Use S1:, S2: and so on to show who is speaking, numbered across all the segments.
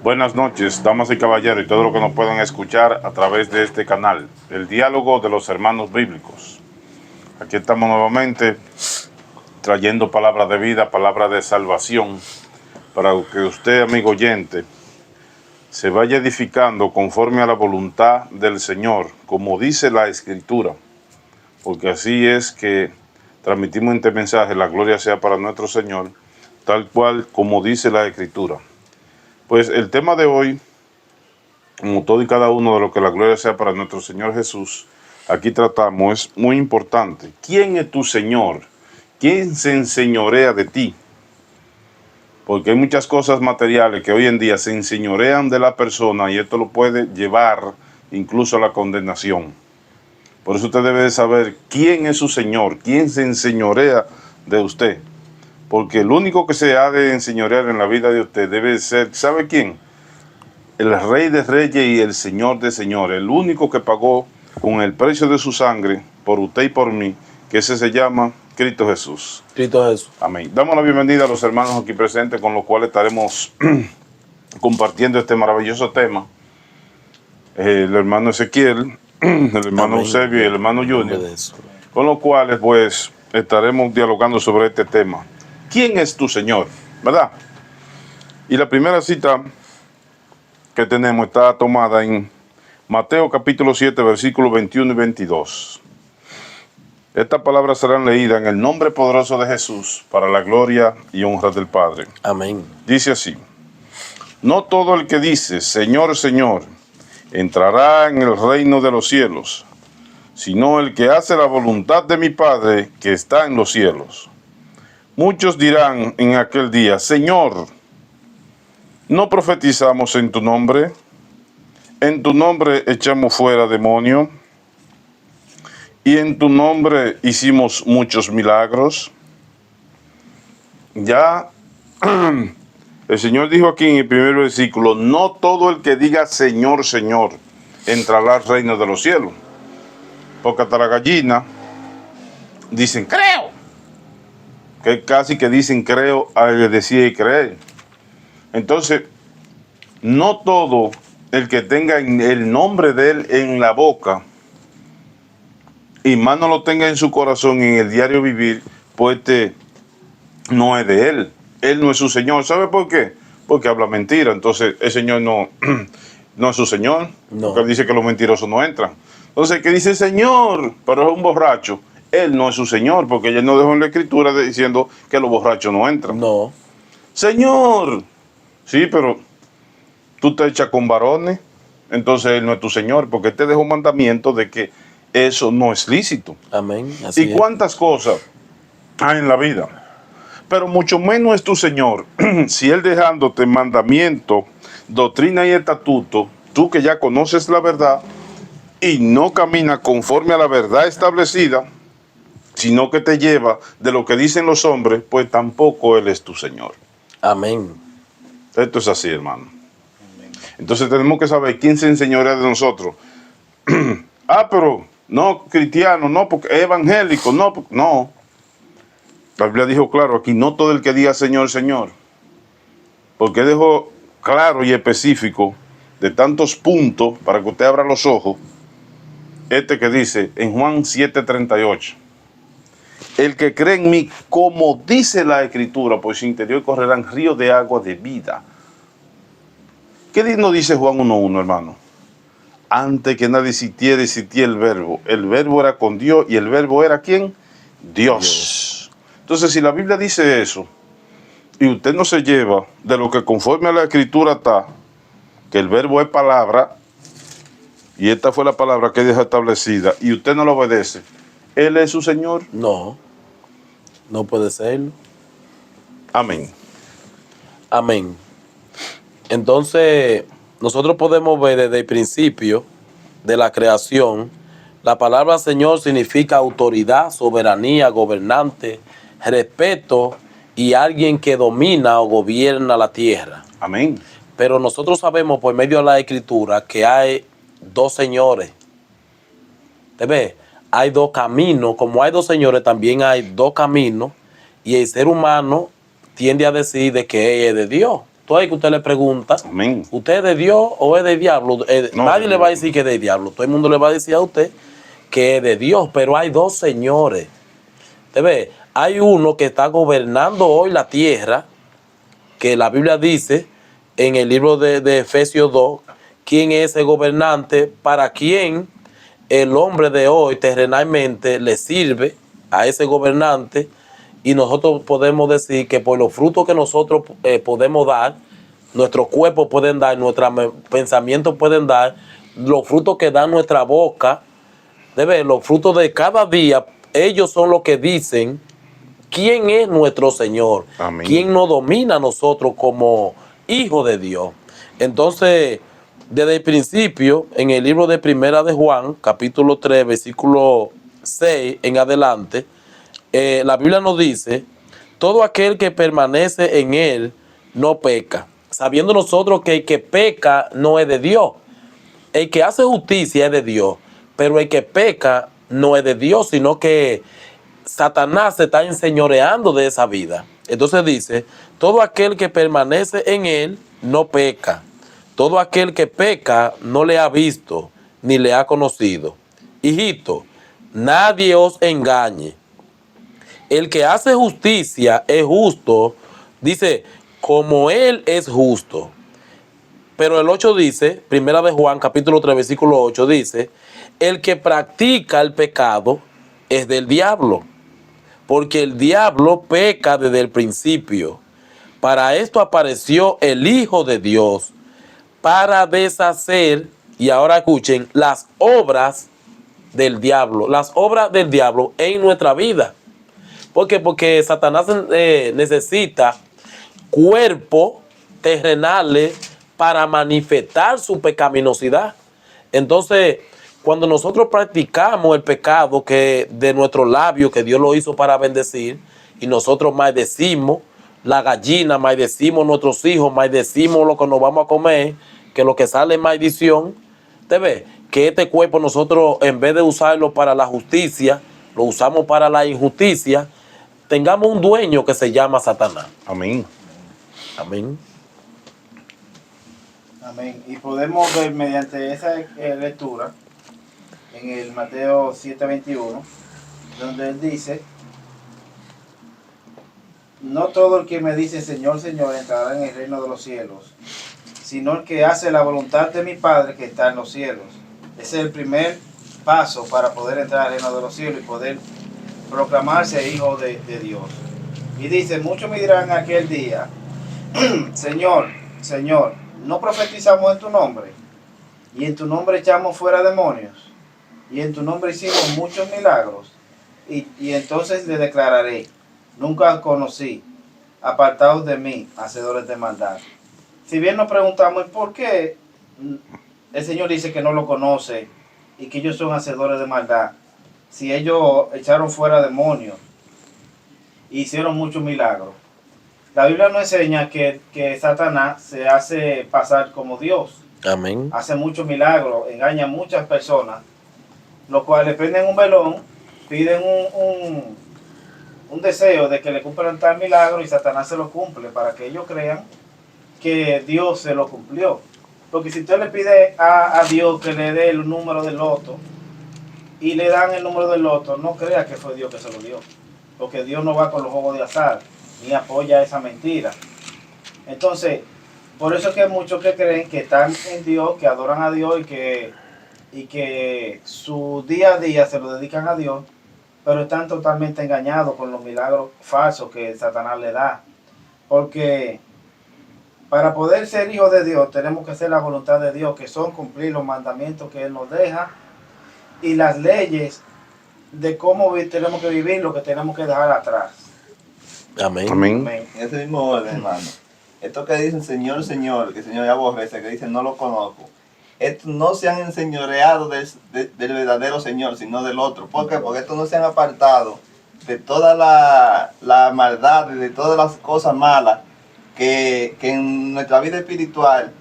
S1: Buenas noches, damas y caballeros, y todos los que nos puedan escuchar a través de este canal, el diálogo de los hermanos bíblicos. Aquí estamos nuevamente trayendo palabras de vida, palabras de salvación, para que usted, amigo oyente, se vaya edificando conforme a la voluntad del Señor, como dice la Escritura, porque así es que transmitimos este mensaje, la gloria sea para nuestro Señor, tal cual como dice la Escritura. Pues el tema de hoy, como todo y cada uno de lo que la gloria sea para nuestro Señor Jesús, aquí tratamos, es muy importante. ¿Quién es tu Señor? ¿Quién se enseñorea de ti? Porque hay muchas cosas materiales que hoy en día se enseñorean de la persona y esto lo puede llevar incluso a la condenación. Por eso usted debe de saber quién es su Señor, quién se enseñorea de usted. Porque el único que se ha de enseñorear en la vida de usted debe ser, ¿sabe quién? El Rey de Reyes y el Señor de Señores, el único que pagó con el precio de su sangre por usted y por mí, que ese se llama Cristo Jesús.
S2: Cristo Jesús.
S1: Amén. Damos la bienvenida a los hermanos aquí presentes con los cuales estaremos compartiendo este maravilloso tema. El hermano Ezequiel, el hermano
S2: Amén.
S1: Eusebio y el hermano Junior,
S2: Eso.
S1: con los cuales pues estaremos dialogando sobre este tema. ¿Quién es tu Señor? ¿Verdad? Y la primera cita que tenemos está tomada en Mateo capítulo 7, versículos 21 y 22. Estas palabras serán leídas en el nombre poderoso de Jesús para la gloria y honra del Padre.
S2: Amén.
S1: Dice así: no todo el que dice Señor, Señor, entrará en el reino de los cielos, sino el que hace la voluntad de mi Padre que está en los cielos. Muchos dirán en aquel día: Señor, ¿no profetizamos en tu nombre? En tu nombre echamos fuera demonios, y en tu nombre hicimos muchos milagros. Ya el Señor dijo aquí en el primer versículo: no todo el que diga Señor, Señor, entrará al reino de los cielos. Porque hasta la gallina dicen creo, que casi que dicen creo al decir y creer. Entonces, no todo el que tenga el nombre de Él en la boca y más no lo tenga en su corazón, en el diario vivir, pues no es de Él. Él no es su Señor. ¿Sabe por qué? Porque habla mentira. Entonces, el Señor no, no es su Señor.
S2: No.
S1: Porque Él dice que los mentirosos no entran. Entonces, el que dice Señor, pero es un borracho, Él no es su Señor, porque Él no dejó en la Escritura diciendo que los borrachos no entran.
S2: No.
S1: Señor. Sí, pero tú te echas con varones, entonces Él no es tu Señor, porque Él te dejó un mandamiento de que eso no es lícito.
S2: Amén. Así
S1: ¿Y cuántas cosas hay en la vida? Pero mucho menos es tu Señor si Él dejándote mandamiento, doctrina y estatuto, tú que ya conoces la verdad y no camina conforme a la verdad establecida, sino que te lleva de lo que dicen los hombres, pues tampoco Él es tu Señor.
S2: Amén.
S1: Esto es así, hermano. Entonces tenemos que saber quién se enseñorea de nosotros. Pero no cristiano, no, porque es evangélico, no, no. La Biblia dijo claro aquí: no todo el que diga Señor, Señor. Porque dejó claro y específico de tantos puntos para que usted abra los ojos. Este que dice en Juan 7:38: el que cree en mí, como dice la Escritura, por su interior correrán ríos de agua de vida. ¿Qué nos dice Juan 1:1, hermano? Antes que nadie existía el verbo. El verbo era con Dios y el verbo era ¿quién? Dios. Entonces, si la Biblia dice eso y usted no se lleva de lo que conforme a la Escritura está, que el verbo es palabra, y esta fue la palabra que dejó establecida, y usted no lo obedece, ¿Él es su Señor?
S2: No. No puede serlo.
S1: Amén.
S2: Amén. Entonces, nosotros podemos ver desde el principio de la creación, la palabra Señor significa autoridad, soberanía, gobernante, respeto y alguien que domina o gobierna la tierra.
S1: Amén.
S2: Pero nosotros sabemos por medio de la Escritura que hay dos señores. ¿Te ves? Hay dos caminos. Como hay dos señores, también hay dos caminos. Y el ser humano tiende a decir de que es de Dios. Tú ahí que usted le pregunta,
S1: Amén.
S2: ¿usted es de Dios o es de diablo?
S1: No,
S2: Nadie
S1: de
S2: le va a
S1: Dios.
S2: decir que es de diablo. Todo el mundo le va a decir a usted que es de Dios. Pero hay dos señores. ¿Te ve? Hay uno que está gobernando hoy la tierra, que la Biblia dice en el libro de Efesios 2, quién es ese gobernante, para quién el hombre de hoy terrenalmente le sirve a ese gobernante, y nosotros podemos decir que por los frutos que nosotros podemos dar, nuestros cuerpos pueden dar, nuestros pensamientos pueden dar, los frutos que da nuestra boca, los frutos de cada día, ellos son los que dicen quién es nuestro Señor,
S1: Amén.
S2: quién nos domina a nosotros como hijos de Dios. Entonces, desde el principio, en el libro de Primera de Juan, capítulo 3, versículo 6 en adelante, la Biblia nos dice, todo aquel que permanece en él no peca, sabiendo nosotros que el que peca no es de Dios. El que hace justicia es de Dios, pero el que peca no es de Dios, sino que Satanás se está enseñoreando de esa vida. Entonces dice, todo aquel que permanece en él no peca. Todo aquel que peca no le ha visto ni le ha conocido. Hijito, nadie os engañe. El que hace justicia es justo, dice, como él es justo. Pero el 8 dice, Primera de Juan, capítulo 3, versículo 8, dice, el que practica el pecado es del diablo, porque el diablo peca desde el principio. Para esto apareció el Hijo de Dios, para deshacer, y ahora escuchen, las obras del diablo, las obras del diablo en nuestra vida. ¿Por qué? Porque Satanás necesita cuerpos terrenales para manifestar su pecaminosidad. Entonces, cuando nosotros practicamos el pecado que de nuestro labio, que Dios lo hizo para bendecir, y nosotros maldecimos la gallina, maldecimos nuestros hijos, maldecimos lo que nos vamos a comer, que lo que sale es maldición, ¿te ves? Que este cuerpo nosotros, en vez de usarlo para la justicia, lo usamos para la injusticia, tengamos un dueño que se llama Satanás.
S1: Amén.
S2: Amén.
S3: Amén. Y podemos ver mediante esa lectura en el Mateo 7:21, donde él dice, no todo el que me dice Señor, Señor entrará en el reino de los cielos, sino el que hace la voluntad de mi Padre que está en los cielos. Ese es el primer paso para poder entrar al reino de los cielos y poder proclamarse hijo de Dios. Y dice, muchos me dirán aquel día, Señor, Señor, ¿no profetizamos en tu nombre? Y en tu nombre echamos fuera demonios. Y en tu nombre hicimos muchos milagros. Y entonces le declararé, nunca os conocí, apartados de mí, hacedores de maldad. Si bien nos preguntamos por qué el Señor dice que no lo conoce y que ellos son hacedores de maldad, si ellos echaron fuera demonios e hicieron muchos milagros. La Biblia nos enseña que Satanás se hace pasar como Dios.
S2: Amén.
S3: Hace muchos milagros, engaña a muchas personas, los cuales prenden un velón, piden un deseo de que le cumplan tal milagro y Satanás se lo cumple para que ellos crean que Dios se lo cumplió. Porque si usted le pide a Dios que le dé el número del loto y le dan el número del loto, no crea que fue Dios que se lo dio. Porque Dios no va con los juegos de azar, ni apoya esa mentira. Entonces, por eso es que hay muchos que creen que están en Dios, que adoran a Dios y que su día a día se lo dedican a Dios, pero están totalmente engañados con los milagros falsos que Satanás le da. Porque para poder ser hijos de Dios tenemos que hacer la voluntad de Dios, que son cumplir los mandamientos que Él nos deja y las leyes de cómo tenemos que vivir, lo que tenemos que dejar atrás.
S2: Amén.
S1: Amén.
S3: Amén.
S4: En ese mismo orden, hermano. Esto que dicen Señor, Señor, que el Señor ya aborrece, que dicen no lo conozco. Estos no se han enseñoreado del verdadero Señor, sino del otro. ¿Por qué? Porque estos no se han apartado de toda la maldad, de todas las cosas malas que en nuestra vida espiritual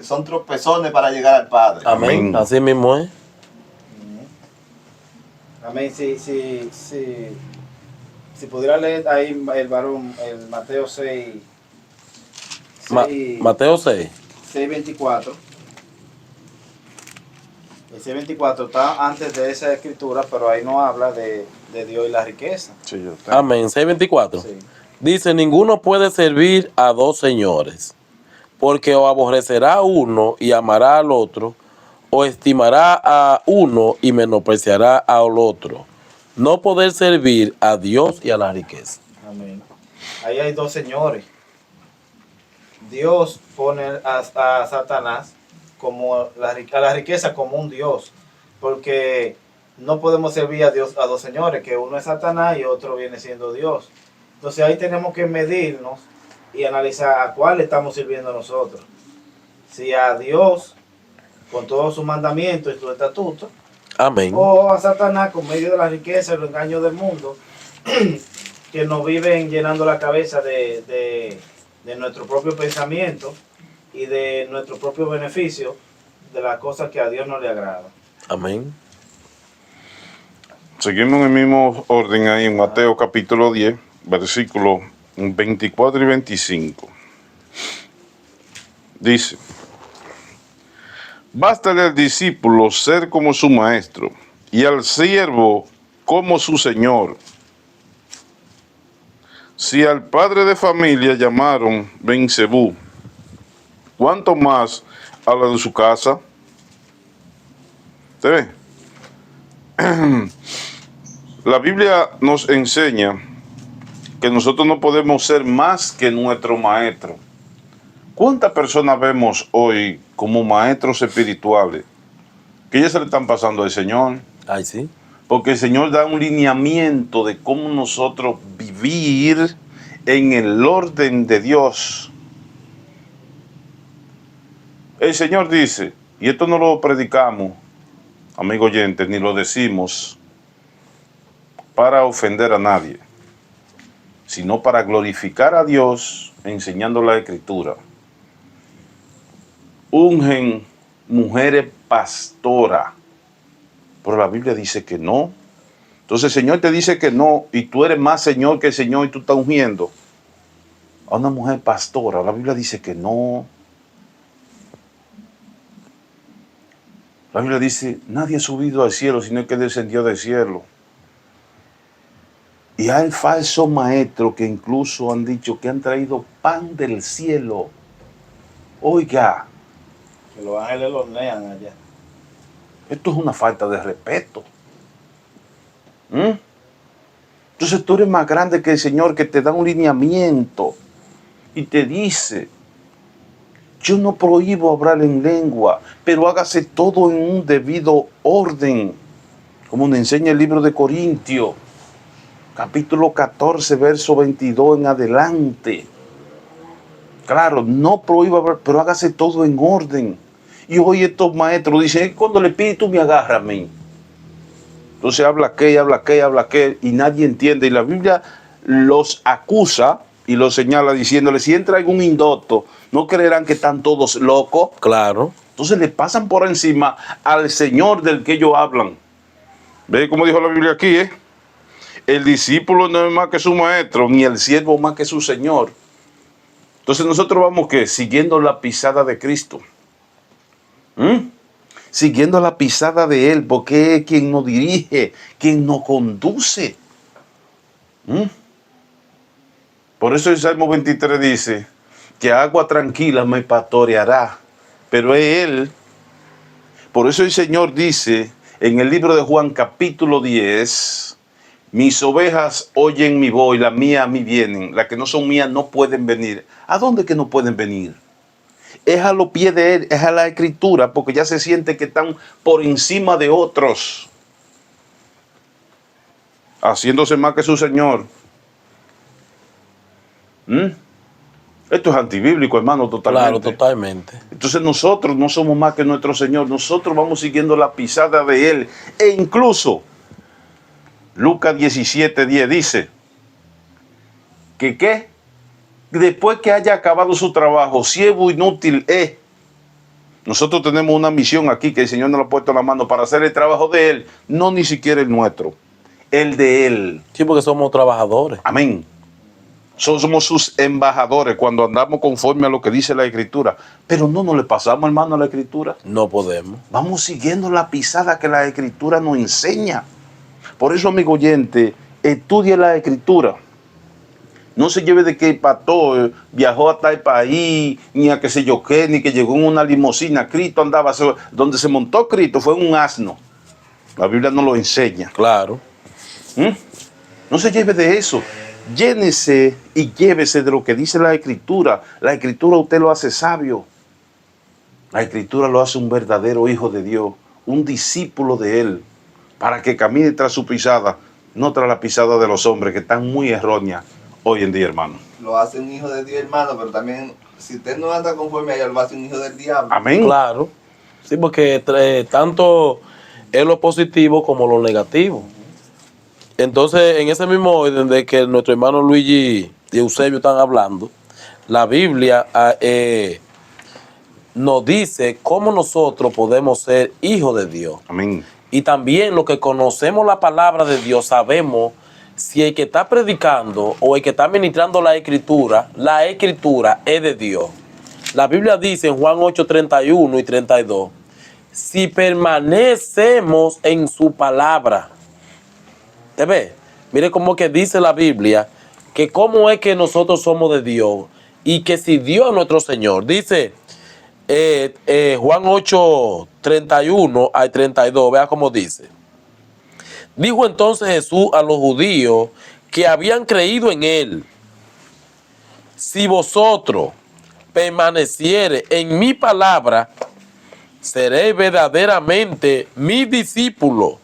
S4: son tropezones para llegar al Padre.
S2: Amén.
S1: Amén.
S2: Así mismo es.
S3: Amén. Si pudiera leer ahí el varón, el Mateo 6,
S2: Mateo 6.
S3: 6:24. El 6:24 está antes de esa escritura, pero ahí no habla de Dios y la riqueza.
S1: Sí, yo tengo.
S2: Amén. 6:24.
S3: Sí.
S2: Dice, ninguno puede servir a dos señores, porque o aborrecerá a uno y amará al otro, o estimará a uno y menospreciará al otro. No poder servir a Dios y a la riqueza.
S3: Amén. Ahí hay dos señores. Dios pone a Satanás como a la riqueza como un Dios, porque no podemos servir a Dios a dos señores, que uno es Satanás y otro viene siendo Dios. Entonces ahí tenemos que medirnos y analizar a cuál estamos sirviendo nosotros. Si a Dios con todos sus mandamientos y sus estatutos,
S2: Amén.
S3: o a Satanás con medio de la riqueza y los engaños del mundo, que nos viven llenando la cabeza de nuestro propio pensamiento y de nuestro propio beneficio, de las cosas que a Dios no le agrada.
S2: Amén.
S1: Seguimos en el mismo orden ahí en Mateo capítulo 10, versículos 24 y 25. Dice, bástale al discípulo ser como su maestro y al siervo como su señor. Si al padre de familia llamaron Beelzebú, ¿cuánto más a la de su casa? ¿Usted ve? La Biblia nos enseña que nosotros no podemos ser más que nuestro maestro. ¿Cuántas personas vemos hoy como maestros espirituales que ya se le están pasando al Señor?
S2: Ay, sí.
S1: Porque el Señor da un lineamiento de cómo nosotros vivir en el orden de Dios. El Señor dice, y esto no lo predicamos, amigo oyente, ni lo decimos para ofender a nadie, sino para glorificar a Dios enseñando la Escritura. Ungen mujeres pastoras, pero la Biblia dice que no. Entonces el Señor te dice que no, y tú eres más Señor que el Señor y tú estás ungiendo a una mujer pastora. La Biblia dice que no. La Biblia dice, nadie ha subido al cielo, sino que descendió del cielo. Y hay falsos maestros que incluso han dicho que han traído pan del cielo. Oiga,
S3: Que los ángeles los lean allá.
S1: esto es una falta de respeto. Entonces tú eres más grande que el Señor, que te da un lineamiento y te dice, yo no prohíbo hablar en lengua, pero hágase todo en un debido orden, como nos enseña el libro de Corintios, capítulo 14, verso 22 en adelante. Claro, no prohíbo hablar, pero hágase todo en orden. Y hoy estos maestros dicen, cuando el Espíritu me agarra a mí. Entonces habla aquel, y nadie entiende. Y la Biblia los acusa y los señala diciéndole, si entra algún indocto, no creerán que están todos locos.
S2: Claro.
S1: Entonces le pasan por encima al Señor del que ellos hablan. ¿Ve cómo dijo la Biblia aquí? El discípulo no es más que su maestro, ni el siervo más que su Señor. Entonces nosotros vamos, ¿qué? Siguiendo la pisada de Cristo. Siguiendo la pisada de Él, porque es quien nos dirige, quien nos conduce. Por eso el Salmo 23 dice, que agua tranquila me pastoreará, pero es Él. Por eso el Señor dice, en el libro de Juan capítulo 10, mis ovejas oyen mi voz y las mías a mí vienen. Las que no son mías no pueden venir. ¿A dónde que no pueden venir? Es a los pies de Él, es a la Escritura, porque ya se siente que están por encima de otros, haciéndose más que su Señor. Esto es antibíblico, hermano, totalmente.
S2: Claro, totalmente.
S1: Entonces nosotros no somos más que nuestro Señor. Nosotros vamos siguiendo la pisada de Él. E incluso, Lucas 17:10 dice, que ¿qué? Después que haya acabado su trabajo, siervo inútil es. Nosotros tenemos una misión aquí que el Señor nos ha puesto en la mano para hacer el trabajo de Él, no ni siquiera el nuestro, el de Él.
S2: Sí, porque somos trabajadores.
S1: Amén. Somos sus embajadores cuando andamos conforme a lo que dice la Escritura. Pero no nos le pasamos, hermano, a la Escritura.
S2: No podemos.
S1: Vamos siguiendo la pisada que la Escritura nos enseña. Por eso, amigo oyente, estudie la Escritura. No se lleve de que el pastor viajó a tal país, ni a qué sé yo qué, ni que llegó en una limusina. Cristo andaba, donde se montó Cristo fue en un asno. La Biblia no lo enseña.
S2: Claro.
S1: No se lleve de eso. Llénese y llévese de lo que dice la Escritura. La Escritura usted lo hace sabio. La Escritura lo hace un verdadero hijo de Dios, un discípulo de Él, para que camine tras su pisada, no tras la pisada de los hombres que están muy erróneas hoy en día, hermano.
S4: Lo hace un hijo de Dios, hermano, pero también, si usted no anda conforme a ella, lo hace un hijo del diablo.
S1: Amén.
S2: Claro. Sí, porque tanto es lo positivo como lo negativo. Entonces, en ese mismo orden de que nuestro hermano Luigi y Eusebio están hablando, la Biblia nos dice cómo nosotros podemos ser hijos de Dios.
S1: Amén.
S2: Y también lo que conocemos la palabra de Dios, sabemos si el que está predicando o el que está ministrando la escritura es de Dios. La Biblia dice en Juan 8, 31 y 32, si permanecemos en su palabra. ¿Te ves? Mire cómo que dice la Biblia que cómo es que nosotros somos de Dios y que si Dios es nuestro Señor. Dice Juan 8, 31 al 32, vea cómo dice. Dijo entonces Jesús a los judíos que habían creído en él: si vosotros permaneciereis en mi palabra, seréis verdaderamente mis discípulos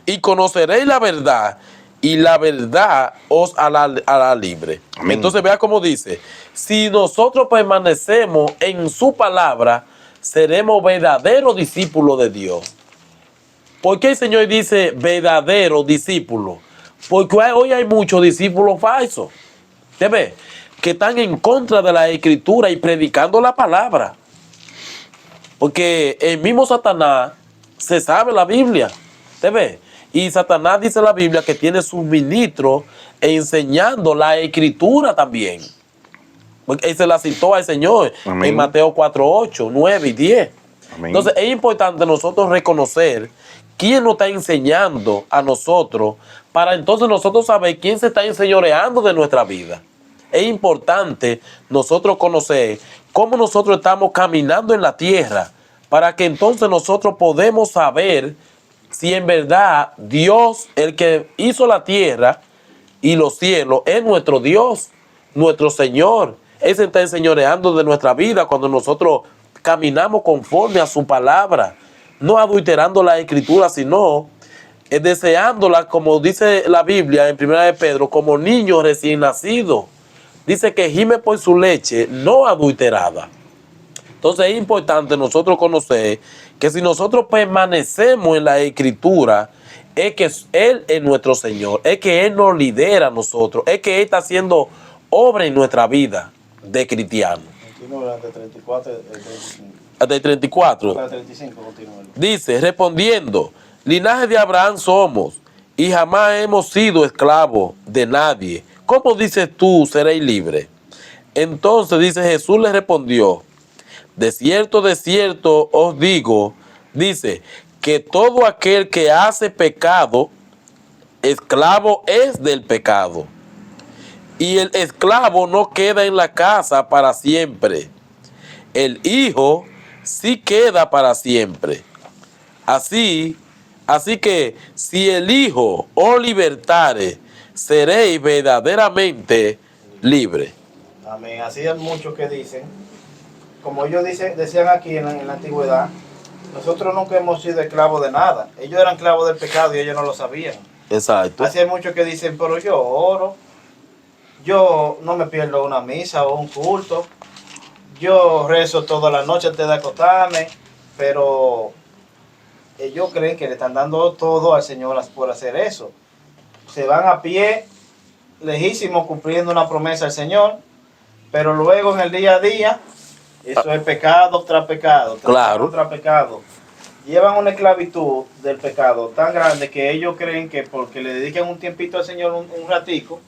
S2: y conoceréis la verdad, y la verdad os hará libre.
S1: Amén.
S2: Entonces vea cómo dice: si nosotros permanecemos en su palabra, seremos verdaderos discípulos de Dios. ¿Por qué el Señor dice verdadero discípulo? Porque hoy hay muchos discípulos falsos, ¿te ves? Que están en contra de la Escritura y predicando la palabra. Porque el mismo Satanás se sabe la Biblia, ¿te ves? Y Satanás dice la Biblia que tiene sus ministros enseñando la Escritura también. Porque él se la citó al Señor. Amén. En Mateo 4, 8, 9 y 10. Amén. Entonces es importante nosotros reconocer quién nos está enseñando a nosotros, para entonces nosotros saber quién se está enseñoreando de nuestra vida. Es importante nosotros conocer cómo nosotros estamos caminando en la tierra, para que entonces nosotros podemos saber si en verdad Dios, el que hizo la tierra y los cielos, es nuestro Dios, nuestro Señor. Él se está enseñoreando de nuestra vida cuando nosotros caminamos conforme a su palabra, no adulterando la Escritura, sino deseándola, como dice la Biblia en 1 de Pedro, como niño recién nacido. Dice que gime por su leche no adulterada. Entonces es importante nosotros conocer que si nosotros permanecemos en la Escritura, es que Él es nuestro Señor, es que Él nos lidera a nosotros, es que Él está haciendo obra en nuestra vida de cristiano.
S3: Continúa de 34 y 35.
S2: Hasta el 34.
S3: Hasta el 35 continúa.
S2: Dice, respondiendo, linaje de Abraham somos, y jamás hemos sido esclavos de nadie. ¿Cómo dices tú, seréis libres? Entonces dice, Jesús le respondió, de cierto os digo, dice, que todo aquel que hace pecado, esclavo es del pecado. Y el esclavo no queda en la casa para siempre. El hijo sí queda para siempre. Así que si el hijo os libertare, seréis verdaderamente libres.
S3: Amén. Así hay muchos que dicen, como ellos decían aquí en la antigüedad, nosotros nunca hemos sido esclavos de nada. Ellos eran esclavos del pecado y ellos no lo sabían.
S2: Exacto.
S3: Así hay muchos que dicen, pero yo oro, yo no me pierdo una misa o un culto, yo rezo toda la noche antes de acostarme, pero ellos creen que le están dando todo al Señor por hacer eso. Se van a pie, lejísimos, cumpliendo una promesa al Señor, pero luego en el día a día, eso es pecado tras pecado, tras pecado. Llevan una esclavitud del pecado tan grande que ellos creen que porque le dedican un tiempito al Señor, un ratico,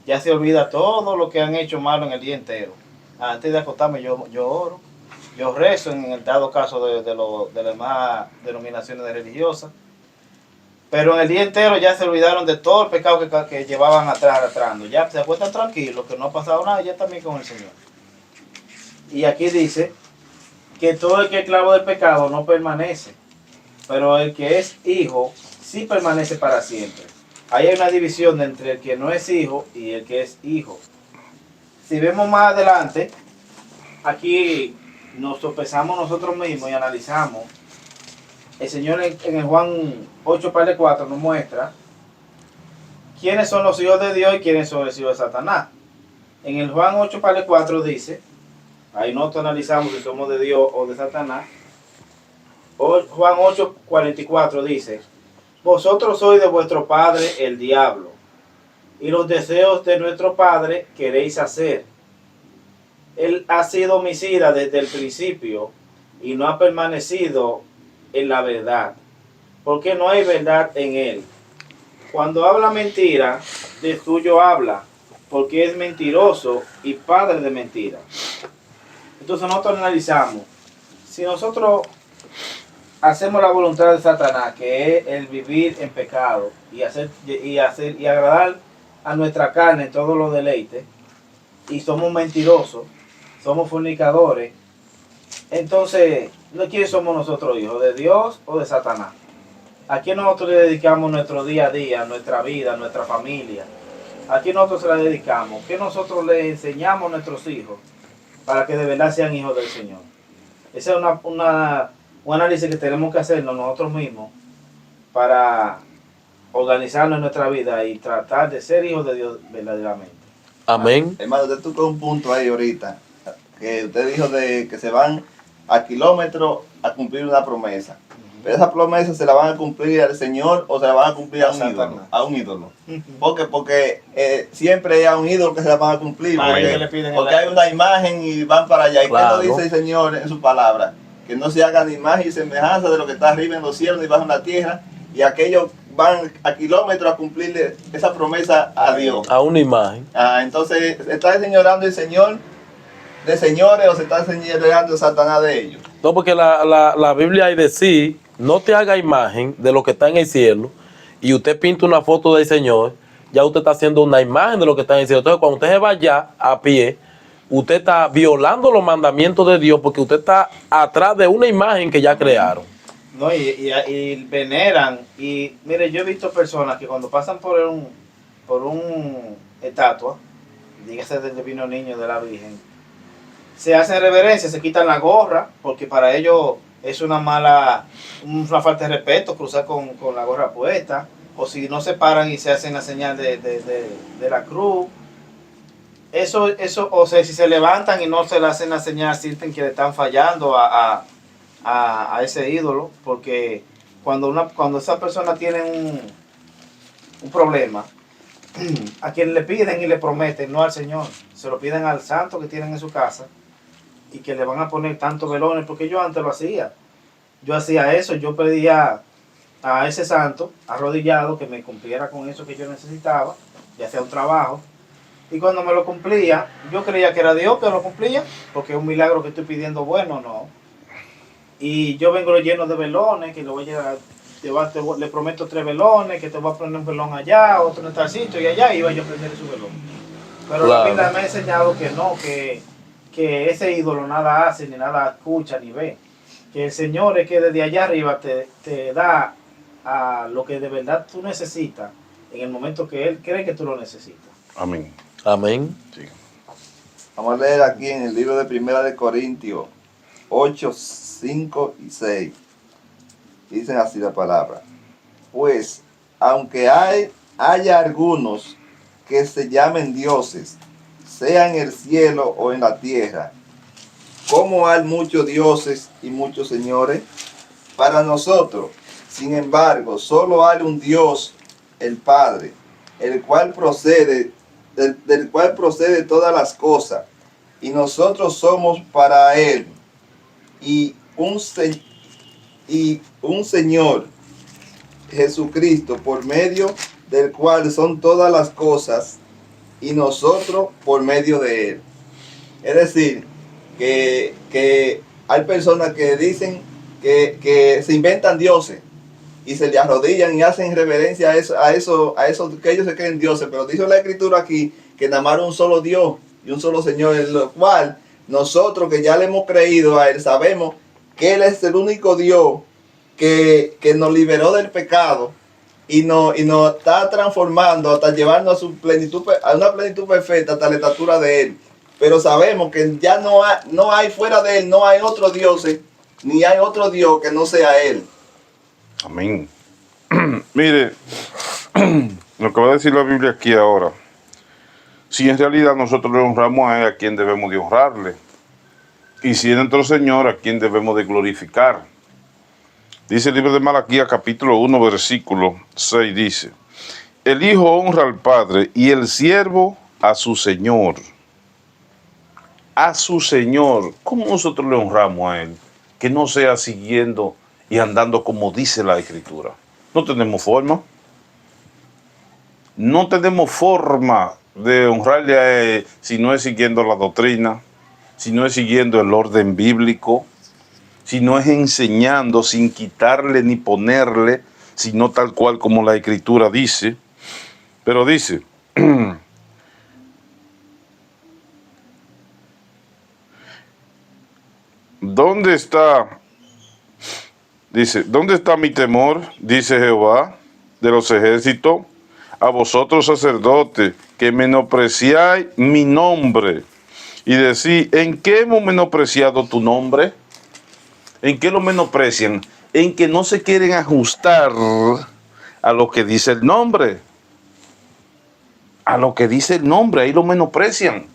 S3: ya se olvida todo lo que han hecho malo en el día entero. Antes de acostarme yo oro, yo rezo en el dado caso de las demás denominaciones religiosas. Pero en el día entero ya se olvidaron de todo el pecado que llevaban atrás arrastrando. Ya se acuestan tranquilos, que no ha pasado nada, ya también con el Señor. Y aquí dice que todo el que es esclavo del pecado no permanece, pero el que es hijo sí permanece para siempre. Ahí hay una división entre el que no es hijo y el que es hijo. Si vemos más adelante, aquí nos sopesamos nosotros mismos y analizamos. El Señor en el Juan 8:4 nos muestra quiénes son los hijos de Dios y quiénes son los hijos de Satanás. En el Juan 8:4 dice, ahí nosotros analizamos si somos de Dios o de Satanás. Juan 8:44 dice, vosotros sois de vuestro padre el diablo, y los deseos de nuestro padre queréis hacer. Él ha sido homicida desde el principio y no ha permanecido en la verdad, porque no hay verdad en él. Cuando habla mentira, de suyo habla, porque es mentiroso y padre de mentira. Entonces nosotros analizamos, si nosotros hacemos la voluntad de Satanás, que es el vivir en pecado y agradar a nuestra carne en todos los deleites, y somos mentirosos, somos fornicadores, entonces, ¿quiénes somos nosotros, hijos de Dios o de Satanás? ¿A quién nosotros le dedicamos nuestro día a día, nuestra vida, nuestra familia? ¿A quién nosotros se la dedicamos? ¿Qué nosotros le enseñamos a nuestros hijos para que de verdad sean hijos del Señor? Ese es un análisis que tenemos que hacernos nosotros mismos para organizarnos en nuestra vida y tratar de ser hijos de Dios verdaderamente.
S2: Amén.
S4: Hermano, usted tocó un punto ahí ahorita, que usted dijo de que se van a kilómetros a cumplir una promesa. Pero esa promesa se la van a cumplir al Señor o se la van a cumplir a un ídolo. Porque siempre hay un ídolo que se la van a cumplir. Porque hay una imagen y van para allá.
S2: Claro.
S4: ¿Y qué nos dice el Señor en su palabra? Que no se hagan imagen y semejanza de lo que está arriba en los cielos ni bajo en la tierra. Y aquellos van a kilómetros a cumplirle esa promesa a Dios.
S2: A una imagen.
S4: Entonces, ¿está señorando el Señor de señores o se está señorando Satanás de ellos?
S2: No, porque la Biblia hay de sí, no te haga imagen de lo que está en el cielo, y usted pinta una foto del Señor, ya usted está haciendo una imagen de lo que está en el cielo. Entonces, cuando usted se vaya a pie, usted está violando los mandamientos de Dios porque usted está atrás de una imagen que ya crearon.
S3: No, y veneran. Y mire, yo he visto personas que cuando pasan por un estatua, dígase del Divino Niño, de la Virgen, se hacen reverencia, se quitan la gorra, porque para ellos es una falta de respeto cruzar con la gorra puesta, o si no se paran y se hacen la señal de la cruz. Eso, o sea, si se levantan y no se le hacen la señal, sienten que le están fallando a ese ídolo, porque cuando esa persona tiene un problema, a quien le piden y le prometen, no al Señor, se lo piden al santo que tienen en su casa y que le van a poner tantos velones, porque yo antes lo hacía. Yo hacía eso, yo pedía a ese santo arrodillado que me cumpliera con eso que yo necesitaba, ya sea un trabajo, y cuando me lo cumplía, yo creía que era Dios que lo cumplía, porque es un milagro que estoy pidiendo, bueno, no. Y yo vengo lleno de velones, que le voy a le prometo 3 velones, que te voy a poner un velón allá, otro en tal sitio, y allá iba yo a prender su velón. Pero
S2: Claro.
S3: la Biblia me ha enseñado que no, que ese ídolo nada hace, ni nada escucha, ni ve. Que el Señor es que desde allá arriba te da a lo que de verdad tú necesitas, en el momento que Él cree que tú lo necesitas.
S1: Amén.
S2: Amén.
S1: Sí.
S4: Vamos a leer aquí en el libro de Primera de Corintios 8, 5 y 6. Dicen así la palabra. Pues, aunque haya algunos que se llamen dioses, sea en el cielo o en la tierra, como hay muchos dioses y muchos señores, para nosotros, sin embargo, solo hay un Dios, el Padre, el cual procede, del cual procede todas las cosas, y nosotros somos para Él, y un Señor, Jesucristo, por medio del cual son todas las cosas, y nosotros por medio de él. Es decir, que hay personas que dicen que se inventan dioses y se le arrodillan y hacen reverencia a eso que ellos se creen dioses, pero dice la Escritura aquí que nada más un solo Dios y un solo Señor, en lo cual nosotros que ya le hemos creído a Él, sabemos que Él es el único Dios que nos liberó del pecado y nos está transformando hasta llevarnos a su plenitud, a una plenitud perfecta, hasta la estatura de Él. Pero sabemos que ya no hay fuera de Él, no hay otro Dios, ni hay otro Dios que no sea Él.
S1: Amén. Mire, lo que va a decir la Biblia aquí ahora, si en realidad nosotros le honramos a Él, a quien debemos de honrarle, y si es nuestro Señor, a quien debemos de glorificar. Dice el libro de Malaquías capítulo 1 versículo 6, dice: el Hijo honra al Padre y el siervo a su Señor. A su Señor. ¿Cómo nosotros le honramos a Él? Que no sea siguiendo y andando como dice la Escritura. No tenemos forma. No tenemos forma de honrarle a Él si no es siguiendo la doctrina, si no es siguiendo el orden bíblico, si no es enseñando sin quitarle ni ponerle, sino tal cual como la Escritura dice. Pero dice, ¿dónde está? Dice, ¿dónde está mi temor? Dice Jehová de los ejércitos, a vosotros sacerdotes, que menospreciáis mi nombre. Y decís, ¿en qué hemos menospreciado tu nombre? ¿En qué lo menosprecian? En que no se quieren ajustar a lo que dice el nombre. A lo que dice el nombre, ahí lo menosprecian.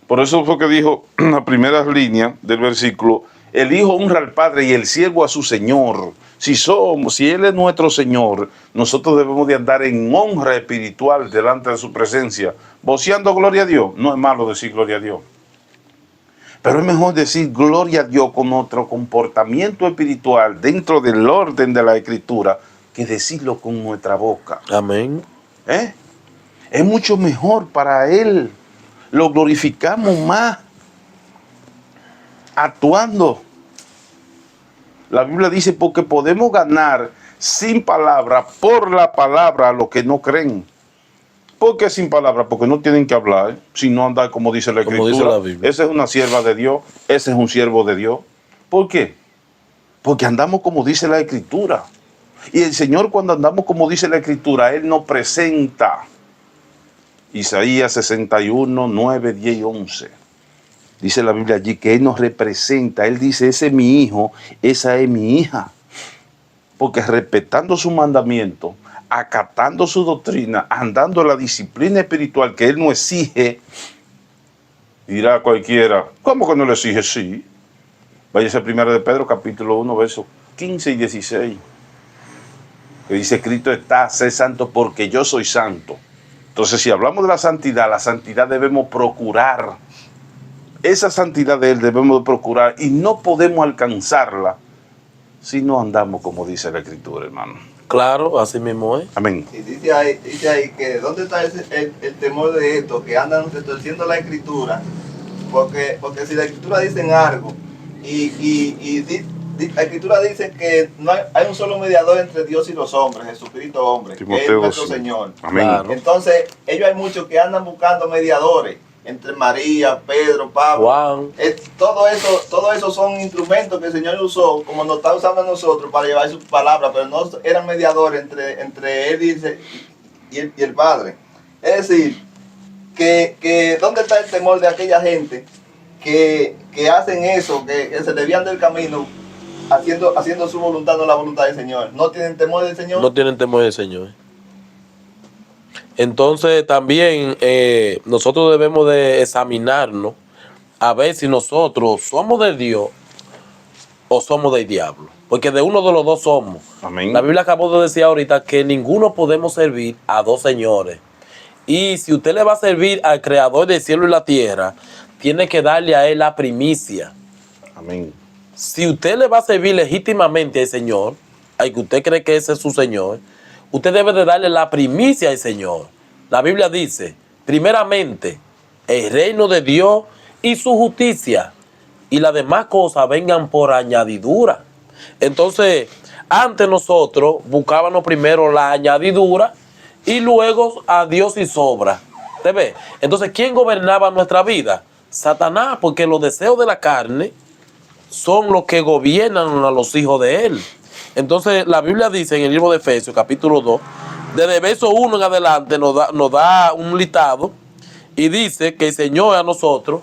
S1: Por eso fue que dijo en las primeras líneas del versículo, el Hijo honra al Padre y el siervo a su Señor. Si Él es nuestro Señor, nosotros debemos de andar en honra espiritual delante de su presencia, voceando gloria a Dios. No es malo decir gloria a Dios, pero es mejor decir gloria a Dios con nuestro comportamiento espiritual dentro del orden de la Escritura que decirlo con nuestra boca.
S2: Amén.
S1: Es mucho mejor para Él. Lo glorificamos más actuando. La Biblia dice, porque podemos ganar sin palabra, por la palabra, a los que no creen. ¿Por qué sin palabra? Porque no tienen que hablar, sino andar como dice la Escritura.
S2: Dice la Biblia.
S1: Esa es una sierva de Dios, ese es un siervo de Dios. ¿Por qué? Porque andamos como dice la Escritura. Y el Señor, cuando andamos como dice la Escritura, Él nos presenta. Isaías 61, 9, 10 y 11. Dice la Biblia allí que Él nos representa. Él dice, ese es mi hijo, esa es mi hija. Porque respetando su mandamiento, acatando su doctrina, andando en la disciplina espiritual que Él nos exige, dirá cualquiera, ¿cómo que no le exige? Sí. Váyase a 1 de Pedro, capítulo 1, versos 15 y 16. Que dice, escrito está, sé santo porque yo soy santo. Entonces, si hablamos de la santidad debemos procurar. Esa santidad de Él debemos procurar y no podemos alcanzarla si no andamos como dice la Escritura, hermano.
S2: Claro, así mismo es.
S1: Amén.
S4: Y dice ahí que ¿dónde está el temor de esto? Que andan retorciendo la Escritura. Porque si la Escritura dice algo la Escritura dice que no hay un solo mediador entre Dios y los hombres, Jesucristo hombre, que es nuestro Señor.
S1: Amén.
S2: Claro.
S4: Entonces, ellos hay muchos que andan buscando mediadores entre María, Pedro, Pablo.
S2: Juan.
S4: Todo eso son instrumentos que el Señor usó, como nos está usando a nosotros para llevar su palabra, pero no eran mediadores entre Él y el Padre. Es decir, que ¿dónde está el temor de aquella gente que hacen eso, que se desvían del camino haciendo su voluntad, no la voluntad del Señor? ¿No tienen temor del Señor?
S2: No tienen temor del Señor. Entonces también nosotros debemos de examinarnos a ver si nosotros somos de Dios o somos del diablo. Porque de uno de los dos somos.
S1: Amén.
S2: La Biblia acabó de decir ahorita que ninguno podemos servir a dos señores. Y si usted le va a servir al Creador del cielo y la tierra, tiene que darle a Él la primicia.
S1: Amén.
S2: Si usted le va a servir legítimamente al Señor, al que usted cree que ese es su Señor, usted debe de darle la primicia al Señor. La Biblia dice, primeramente el reino de Dios y su justicia, y las demás cosas vengan por añadidura. Entonces, antes nosotros buscábamos primero la añadidura y luego a Dios y sobra. ¿Te ves? Entonces, ¿quién gobernaba nuestra vida? Satanás, porque los deseos de la carne son los que gobiernan a los hijos de él. Entonces, la Biblia dice en el libro de Efesios, capítulo 2, desde el verso 1 en adelante nos da un listado y dice que el Señor a nosotros,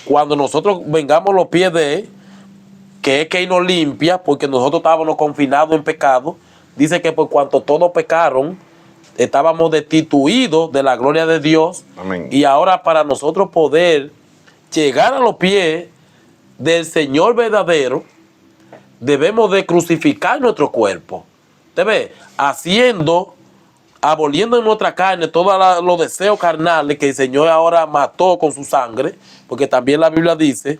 S2: cuando nosotros vengamos los pies de él, que es que Él nos limpia, porque nosotros estábamos confinados en pecado, dice que por cuanto todos pecaron, estábamos destituidos de la gloria de Dios.
S1: Amén.
S2: Y ahora para nosotros poder llegar a los pies del Señor verdadero, debemos de crucificar nuestro cuerpo. ¿Te ves? Aboliendo en nuestra carne todos los deseos carnales que el Señor ahora mató con su sangre, porque también la Biblia dice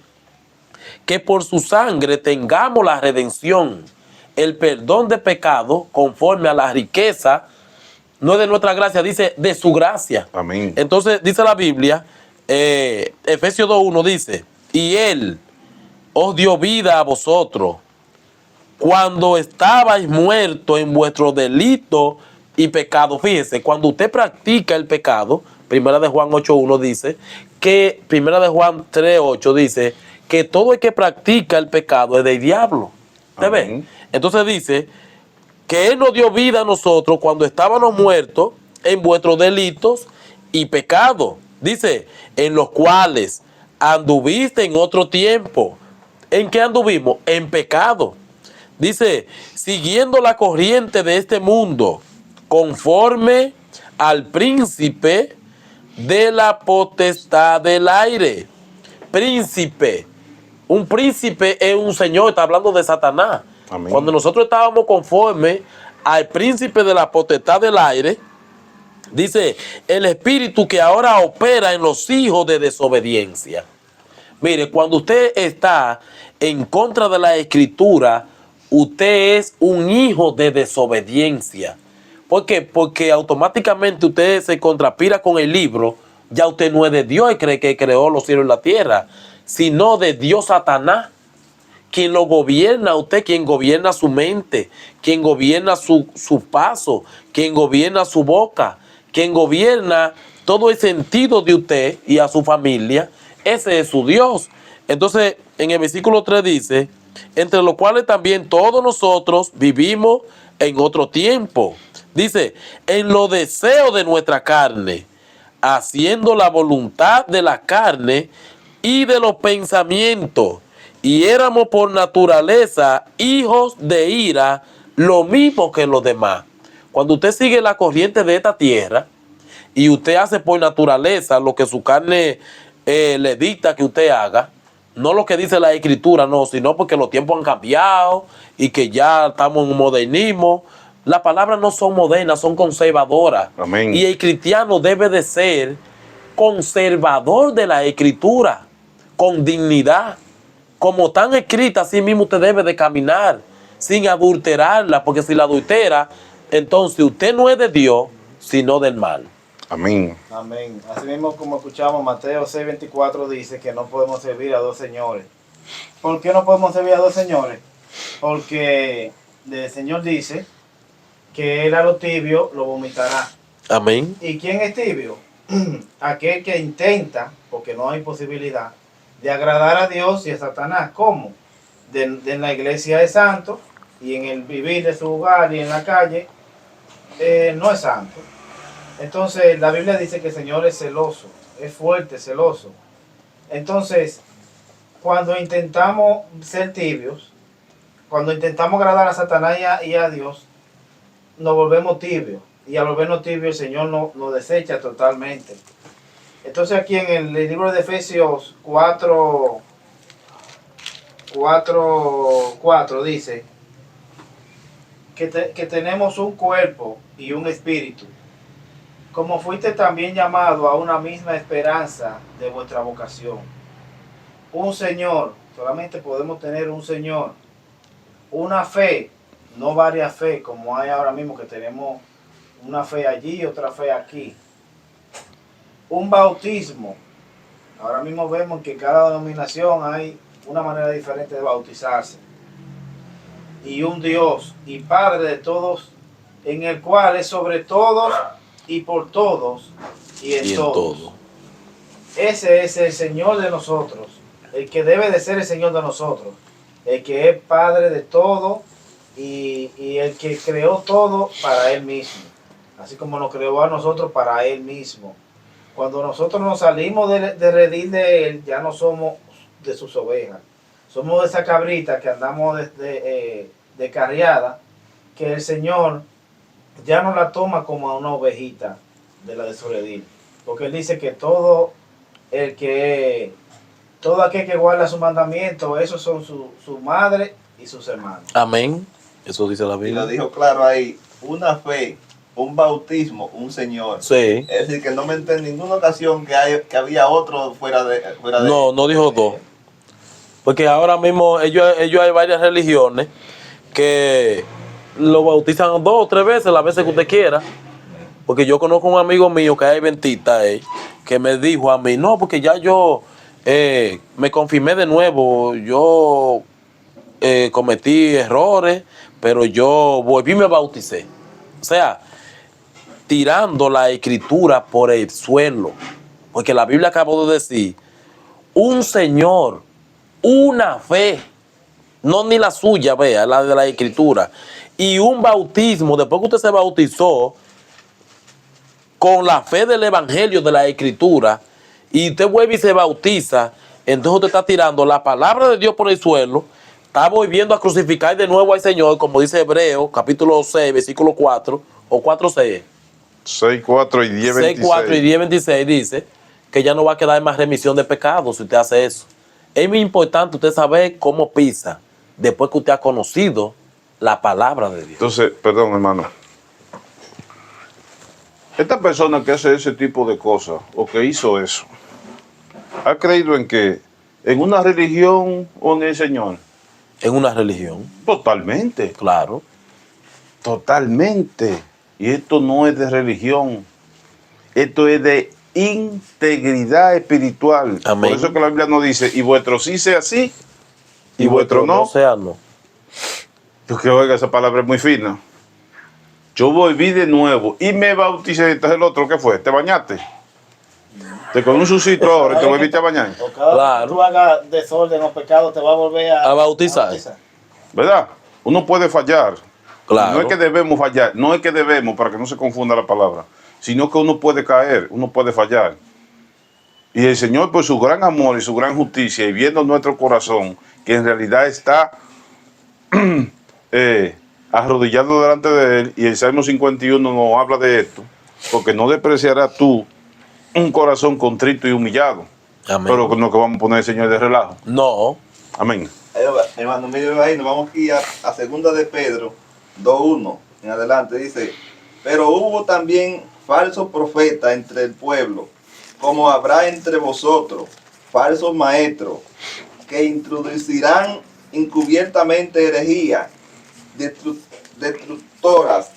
S2: que por su sangre tengamos la redención, el perdón de pecado conforme a la riqueza, no de nuestra gracia, dice de su gracia.
S1: Amén.
S2: Entonces dice la Biblia, Efesios 2:1 dice, y Él os dio vida a vosotros cuando estabais muertos en vuestro delito y pecado. Fíjese, cuando usted practica el pecado, Primera de Juan 8:1 dice que, Primera de Juan 3:8 dice que todo el que practica el pecado es del diablo. ¿Te ves? Entonces dice que Él nos dio vida a nosotros cuando estábamos muertos en vuestros delitos y pecados. Dice, en los cuales anduviste en otro tiempo. ¿En qué anduvimos? En pecado. Dice, siguiendo la corriente de este mundo, conforme al príncipe de la potestad del aire. Príncipe. Un príncipe es un señor, está hablando de Satanás.
S1: Amén.
S2: Cuando nosotros estábamos conforme al príncipe de la potestad del aire, dice, el espíritu que ahora opera en los hijos de desobediencia. Mire, cuando usted está en contra de la escritura, usted es un hijo de desobediencia. ¿Por qué? Porque automáticamente usted se contrapira con el libro, ya usted no es de Dios y cree que creó los cielos y la tierra, sino de Dios Satanás, quien lo gobierna usted, quien gobierna su mente, quien gobierna su paso, quien gobierna su boca, quien gobierna todo el sentido de usted y a su familia. Ese es su Dios. Entonces, en el versículo 3 dice, entre los cuales también todos nosotros vivimos en otro tiempo. Dice, en los deseos de nuestra carne, haciendo la voluntad de la carne y de los pensamientos, y éramos por naturaleza hijos de ira, lo mismo que los demás. Cuando usted sigue la corriente de esta tierra y usted hace por naturaleza lo que su carne le dicta que usted haga, no lo que dice la escritura, no, sino porque los tiempos han cambiado y que ya estamos en un modernismo. Las palabras no son modernas, son conservadoras.
S1: Amén.
S2: Y el cristiano debe de ser conservador de la escritura, con dignidad. Como tan escrita, así mismo usted debe de caminar, sin adulterarla, porque si la adultera, entonces usted no es de Dios, sino del mal.
S1: Amén.
S3: Amén. Así mismo como escuchamos, Mateo 6:24 dice que no podemos servir a dos señores. ¿Por qué no podemos servir a dos señores? Porque el Señor dice que él a lo tibio lo vomitará.
S2: Amén.
S3: ¿Y quién es tibio? Aquel que intenta, porque no hay posibilidad, de agradar a Dios y a Satanás. ¿Cómo? En la iglesia es santo y en el vivir de su hogar y en la calle no es santo. Entonces la Biblia dice que el Señor es celoso, es fuerte, celoso. Entonces, cuando intentamos ser tibios, cuando intentamos agradar a Satanás y a Dios, nos volvemos tibios. Y al volvernos tibios, el Señor nos desecha totalmente. Entonces aquí en el libro de Efesios 4 dice que tenemos un cuerpo y un espíritu. Como fuiste también llamado a una misma esperanza de vuestra vocación. Un Señor, solamente podemos tener un Señor. Una fe, no varias fe, como hay ahora mismo que tenemos una fe allí y otra fe aquí. un bautismo. Ahora mismo vemos que en cada denominación hay una manera diferente de bautizarse. Y un Dios y Padre de todos, en el cual es sobre todos y por todos y en todos.
S2: todo.
S3: Ese es el Señor de nosotros, el que debe de ser el Señor de nosotros, el que es Padre de todo y el que creó todo para Él mismo, así como nos creó a nosotros para Él mismo. Cuando nosotros nos salimos de redil de Él, ya no somos de sus ovejas, somos de esa cabrita que andamos de carriada, que el Señor ya no la toma como a una ovejita de la de su redil, porque Él dice que todo aquel que guarda su mandamiento, esos son su madre y sus hermanos.
S2: Amén. Eso dice la
S4: Y
S2: Biblia.
S4: lo dijo claro ahí, una fe, un bautismo, un Señor.
S2: Sí.
S4: Es decir, que no me enteré en ninguna ocasión que había otro fuera de...
S2: No dijo dos. Porque ahora mismo ellos hay varias religiones que lo bautizan 2 o 3 veces, las veces que usted quiera. Porque yo conozco un amigo mío que es adventista, que me dijo a mí, no, porque ya yo me confirmé de nuevo, yo cometí errores, pero yo volví y me bauticé. O sea, tirando la escritura por el suelo. Porque la Biblia acabó de decir, un Señor, una fe, no ni la suya, vea, la de la escritura, y un bautismo, después que usted se bautizó, con la fe del evangelio de la escritura, y usted vuelve y se bautiza, entonces usted está tirando la palabra de Dios por el suelo, está volviendo a crucificar de nuevo al Señor, como dice Hebreos, capítulo 6, versículo 4, o 4:6.
S1: 6, 4 y 10,
S2: 6, 4 y 10, 26 dice que ya no va a quedar más remisión de pecados si usted hace eso. Es muy importante usted saber cómo pisa después que usted ha conocido la palabra de Dios.
S1: Entonces, perdón, hermano. Esta persona que hace ese tipo de cosas o que hizo eso, ¿ha creído en qué? ¿En una religión o en el Señor?
S2: En una religión,
S1: Totalmente.
S2: claro.
S1: Totalmente. Y esto no es de religión. Esto es de integridad espiritual.
S2: Amén.
S1: Por eso que la Biblia nos dice, y vuestro sí sea sí, y
S2: vuestro
S1: vuestro no.
S2: sea no.
S1: Porque oiga, esa palabra es muy fina. Yo volví de nuevo y me bauticé. Entonces el otro, ¿qué fue? ¿Te bañaste? Te con un sucito ahora y te volviste a bañar.
S3: O cada
S2: Claro.
S3: vez que tú hagas desorden o pecado, te va a volver
S2: A bautizar.
S1: ¿Verdad? Uno puede fallar.
S2: Claro.
S1: No es que debemos fallar, no es que debemos, para que no se confunda la palabra, sino que uno puede caer, uno puede fallar. Y el Señor, por su gran amor y su gran justicia, y viendo nuestro corazón, que en realidad está arrodillado delante de Él, y el Salmo 51 nos habla de esto, porque no despreciarás tú un corazón contrito y humillado.
S2: Amén.
S1: Pero no que vamos a poner el Señor de relajo.
S2: No.
S1: Amén.
S4: Hermano, mire ahí, nos vamos aquí a segunda de Pedro 2:1 en adelante, dice, pero hubo también falsos profetas entre el pueblo, como habrá entre vosotros falsos maestros, que introducirán encubiertamente herejía, destructoras,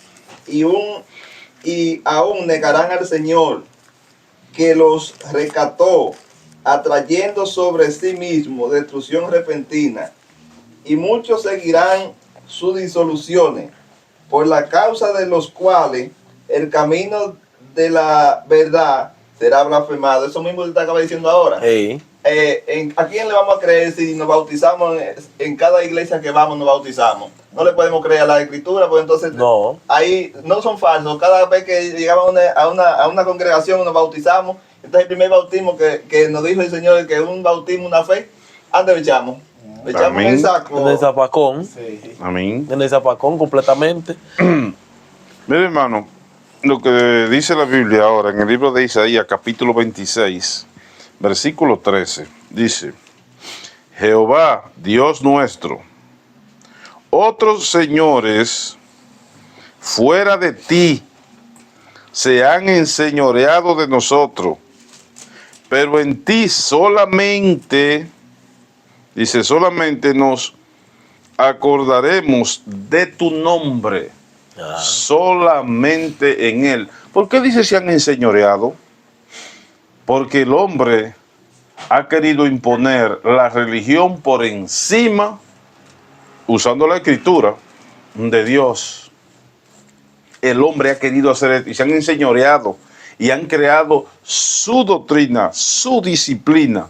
S4: y aún negarán al Señor, que los rescató, atrayendo sobre sí mismo destrucción repentina, y muchos seguirán sus disoluciones, por la causa de los cuales el camino de la verdad será blasfemado. Eso mismo te acaba diciendo ahora.
S2: Hey.
S4: ¿A quién le vamos a creer si nos bautizamos en cada iglesia que vamos nos bautizamos? No le podemos creer a la escritura, pues entonces
S2: No.
S4: ahí no son falsos. Cada vez que llegamos a una congregación nos bautizamos. Este es el primer bautismo que nos dijo el Señor, que es un bautismo, una fe. ¿Dónde le echamos? Le echamos en
S1: Amén.
S4: el saco.
S2: En el zapacón.
S3: Sí.
S1: Amén.
S2: En el zapacón completamente.
S1: Mire, hermano, lo que dice la Biblia ahora en el libro de Isaías, capítulo 26, versículo 13, dice: Jehová, Dios nuestro, otros señores fuera de ti se han enseñoreado de nosotros, pero en ti solamente, dice, solamente nos acordaremos de tu nombre. Solamente en Él. ¿Por qué dice se han enseñoreado? Porque el hombre ha querido imponer la religión por encima, usando la escritura de Dios. El hombre ha querido hacer esto y se han enseñoreado y han creado su doctrina, su disciplina.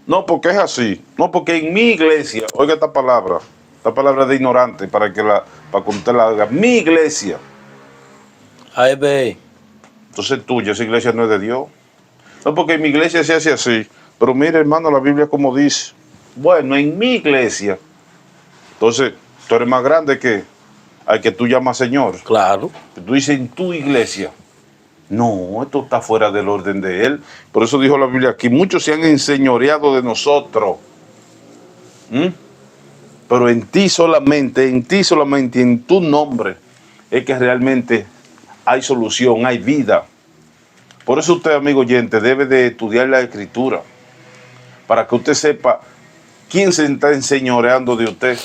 S1: No, porque es así. No, porque en mi iglesia, oiga esta palabra de ignorante para que usted la haga. Mi iglesia.
S2: Ay, ve.
S1: Entonces tuya, esa iglesia no es de Dios. No, porque en mi iglesia se hace así. Pero mire, hermano, la Biblia como dice. Bueno, en mi iglesia. Entonces, tú eres más grande que al que tú llamas Señor.
S2: Claro.
S1: Tú dices en tu iglesia. No, esto está fuera del orden de Él. Por eso dijo la Biblia aquí, muchos se han enseñoreado de nosotros. Pero en ti solamente, en tu nombre, es que realmente hay solución, hay vida. Por eso usted, amigo oyente, debe de estudiar la Escritura, para que usted sepa quién se está enseñoreando de usted,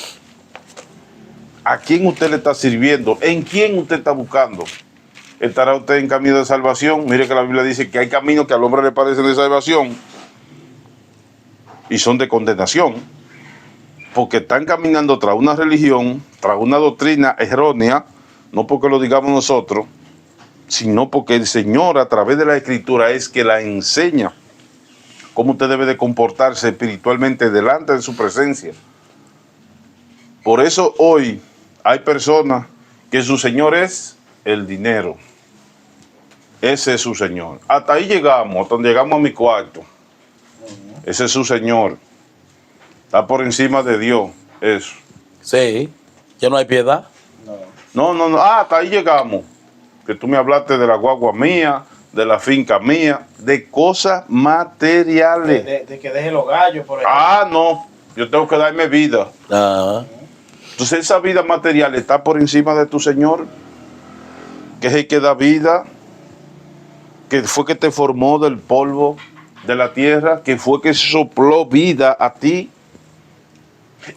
S1: a quién usted le está sirviendo, en quién usted está buscando. ¿Estará usted en camino de salvación? Mire que la Biblia dice que hay caminos que al hombre le parecen de salvación y son de condenación, porque están caminando tras una religión, tras una doctrina errónea, no porque lo digamos nosotros, sino porque el Señor a través de la Escritura es que la enseña cómo usted debe de comportarse espiritualmente delante de su presencia. Por eso hoy hay personas que su Señor es el dinero. Ese es su Señor. Hasta ahí llegamos, hasta donde llegamos a mi cuarto. Ese es su Señor. Está por encima de Dios. Eso.
S2: Sí. Ya no hay piedad.
S1: No. Hasta ahí llegamos. Que tú me hablaste de la guagua mía, de la finca mía, de cosas materiales.
S3: De que deje los gallos, por ejemplo.
S1: No. Yo tengo que darme vida. Entonces esa vida material está por encima de tu Señor, que es el que da vida, que fue que te formó del polvo de la tierra, que fue que sopló vida a ti.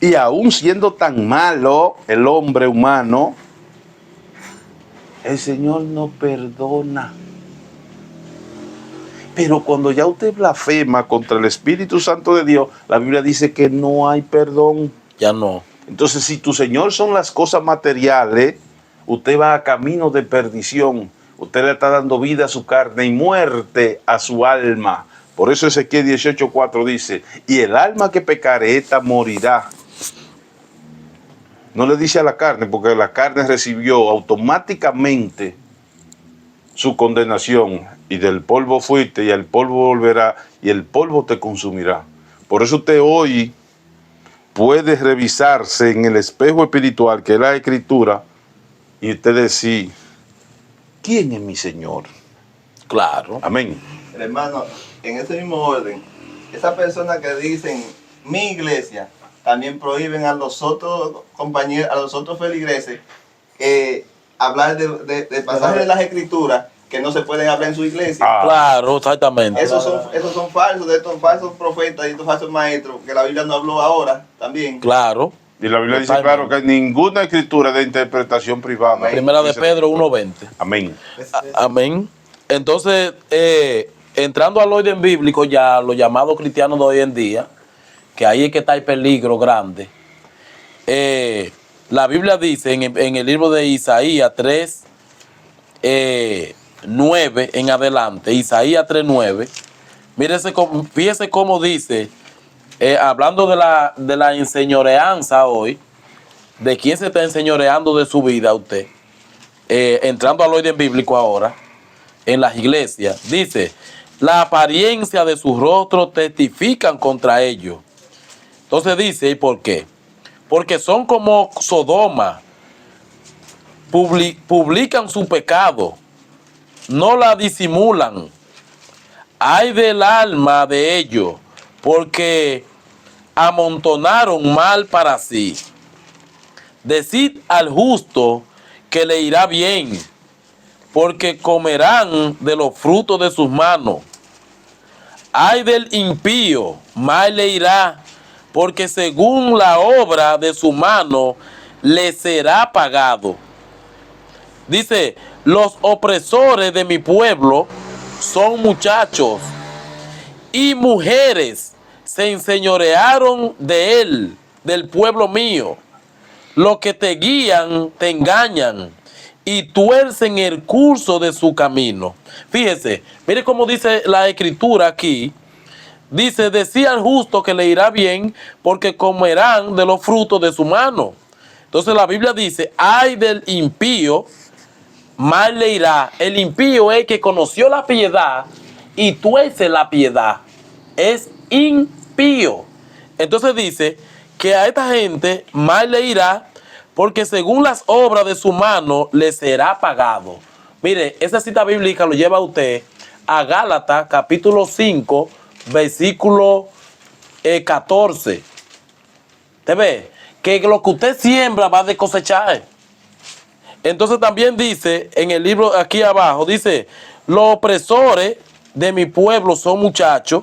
S1: Y aún siendo tan malo el hombre humano, el Señor no perdona. Pero cuando ya usted blasfema contra el Espíritu Santo de Dios, la Biblia dice que no hay perdón.
S2: Ya no.
S1: Entonces, si tu Señor son las cosas materiales, usted va a camino de perdición. Usted le está dando vida a su carne y muerte a su alma. Por eso Ezequiel 18:4 dice, y el alma que pecare, esta morirá. No le dice a la carne, porque la carne recibió automáticamente su condenación. Y del polvo fuiste, y al polvo volverá, y el polvo te consumirá. Por eso usted hoy puede revisarse en el espejo espiritual, que es la Escritura, y usted decir, ¿quién es mi Señor?
S2: Claro.
S1: Amén.
S4: Hermano, en ese mismo orden, esas personas que dicen mi iglesia, también prohíben a los otros compañeros, a los otros feligreses, hablar de pasajes de las Escrituras que no se pueden hablar en su iglesia.
S2: Claro, exactamente.
S4: Esos son falsos, de estos falsos profetas y estos falsos maestros, que la Biblia no habló ahora también.
S2: Claro.
S1: Y la Biblia dice claro que ninguna escritura de interpretación privada.
S2: Primera de Pedro 1:20.
S1: Amén.
S2: Amén. Entonces, entrando al orden bíblico, ya los llamados cristianos de hoy en día, que ahí es que está el peligro grande. La Biblia dice en el libro de Isaías 3:9 en adelante, Isaías 3:9, fíjese cómo dice, hablando de la enseñoreanza hoy, de quién se está enseñoreando de su vida usted, entrando al orden bíblico ahora, en las iglesias, dice, la apariencia de sus rostros testifican contra ellos. Entonces dice, ¿y por qué? Porque son como Sodoma, publican su pecado, no la disimulan. Ay del alma de ellos, porque amontonaron mal para sí. Decid al justo que le irá bien, porque comerán de los frutos de sus manos. Ay del impío, mal le irá, porque según la obra de su mano le será pagado. Dice, los opresores de mi pueblo son muchachos, y mujeres se enseñorearon de él, del pueblo mío. Los que te guían te engañan y tuercen el curso de su camino. Fíjese, mire cómo dice la escritura aquí. Dice, decía al justo que le irá bien porque comerán de los frutos de su mano. Entonces la Biblia dice, ay del impío, mal le irá. El impío es que conoció la piedad y tuerce la piedad. Es impío. Entonces dice que a esta gente mal le irá porque según las obras de su mano le será pagado. Mire, esa cita bíblica lo lleva a usted a Gálatas capítulo 5, versículo 14. ¿Te ve? Que lo que usted siembra va a cosechar. Entonces también dice en el libro aquí abajo, dice, los opresores de mi pueblo son muchachos.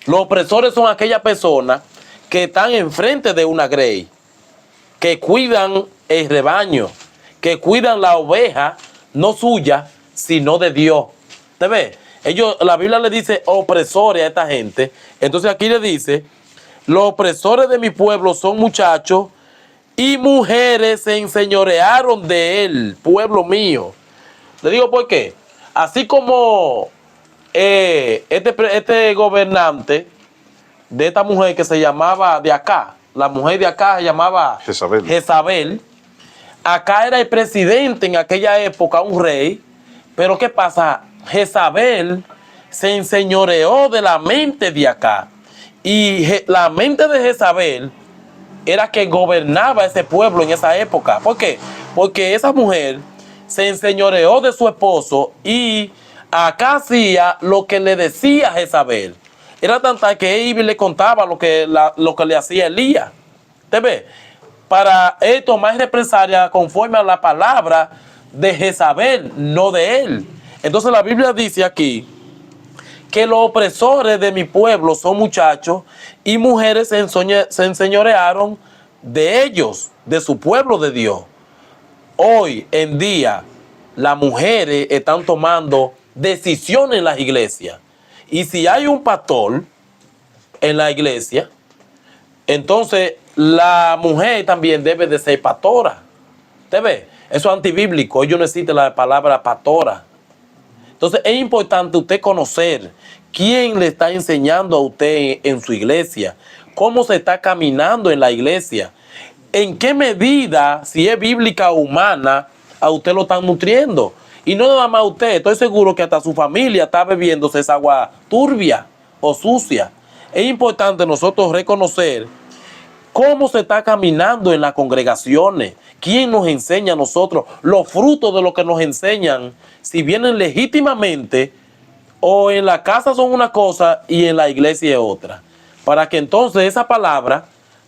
S2: Los opresores son aquellas personas que están enfrente de una grey, que cuidan el rebaño, que cuidan la oveja, no suya, sino de Dios. ¿Te ve? La Biblia le dice opresores a esta gente. Entonces aquí le dice, los opresores de mi pueblo son muchachos y mujeres se enseñorearon de él, pueblo mío. Le digo por qué. Así como este gobernante de esta mujer que se llamaba de acá, la mujer de acá se llamaba Jezabel. Acá era el presidente en aquella época, un rey. Pero ¿qué pasa? Jezabel se enseñoreó de la mente de acá. Y la mente de Jezabel era que gobernaba ese pueblo en esa época. ¿Por qué? Porque esa mujer se enseñoreó de su esposo y acá hacía lo que le decía Jezabel. Era tanta que él le contaba lo que le hacía Elías. ¿Te ves? Para él tomar represalia conforme a la palabra de Jezabel, no de él. Entonces la Biblia dice aquí que los opresores de mi pueblo son muchachos y mujeres se enseñorearon de ellos, de su pueblo de Dios. Hoy en día las mujeres están tomando decisiones en las iglesias. Y si hay un pastor en la iglesia, entonces la mujer también debe de ser pastora. ¿Te ves? Eso es antibíblico. Ellos no existe la palabra pastora. Entonces es importante usted conocer quién le está enseñando a usted en su iglesia, cómo se está caminando en la iglesia, en qué medida, si es bíblica o humana, a usted lo están nutriendo. Y no nada más a usted, estoy seguro que hasta su familia está bebiéndose esa agua turbia o sucia. Es importante nosotros reconocer cómo se está caminando en las congregaciones, quién nos enseña a nosotros, los frutos de lo que nos enseñan, si vienen legítimamente o en la casa son una cosa y en la iglesia es otra. Para que entonces esa palabra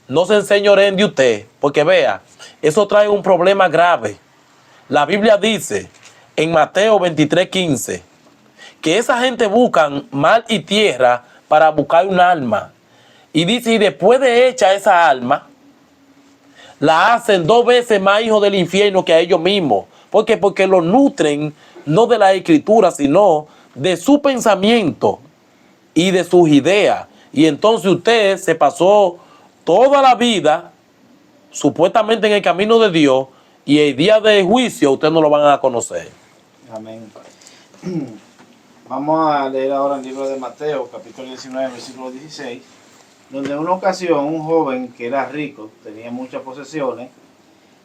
S2: no se enseñoreen de usted, porque vea, eso trae un problema grave. La Biblia dice en Mateo 23:15 que esa gente buscan mar y tierra para buscar un alma. Y dice, y después de hecha esa alma, la hacen 2 veces más hijos del infierno que a ellos mismos. ¿Por qué? Porque lo nutren no de la escritura, sino de su pensamiento y de sus ideas. Y entonces usted se pasó toda la vida supuestamente en el camino de Dios y el día de juicio usted no lo van a conocer.
S3: Amén. Vamos a leer ahora el libro de Mateo, capítulo 19, versículo 16, donde en una ocasión un joven que era rico, tenía muchas posesiones,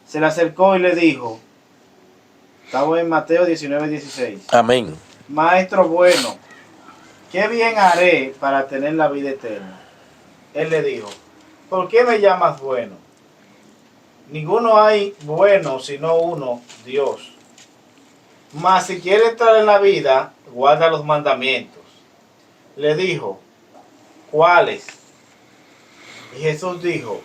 S3: se le acercó y le dijo, estamos en Mateo 19, 16.
S2: Amén.
S3: Maestro bueno, ¿qué bien haré para tener la vida eterna? Él le dijo, ¿por qué me llamas bueno? Ninguno hay bueno sino uno, Dios. Mas si quieres entrar en la vida, guarda los mandamientos. Le dijo, ¿cuáles? Y Jesús dijo,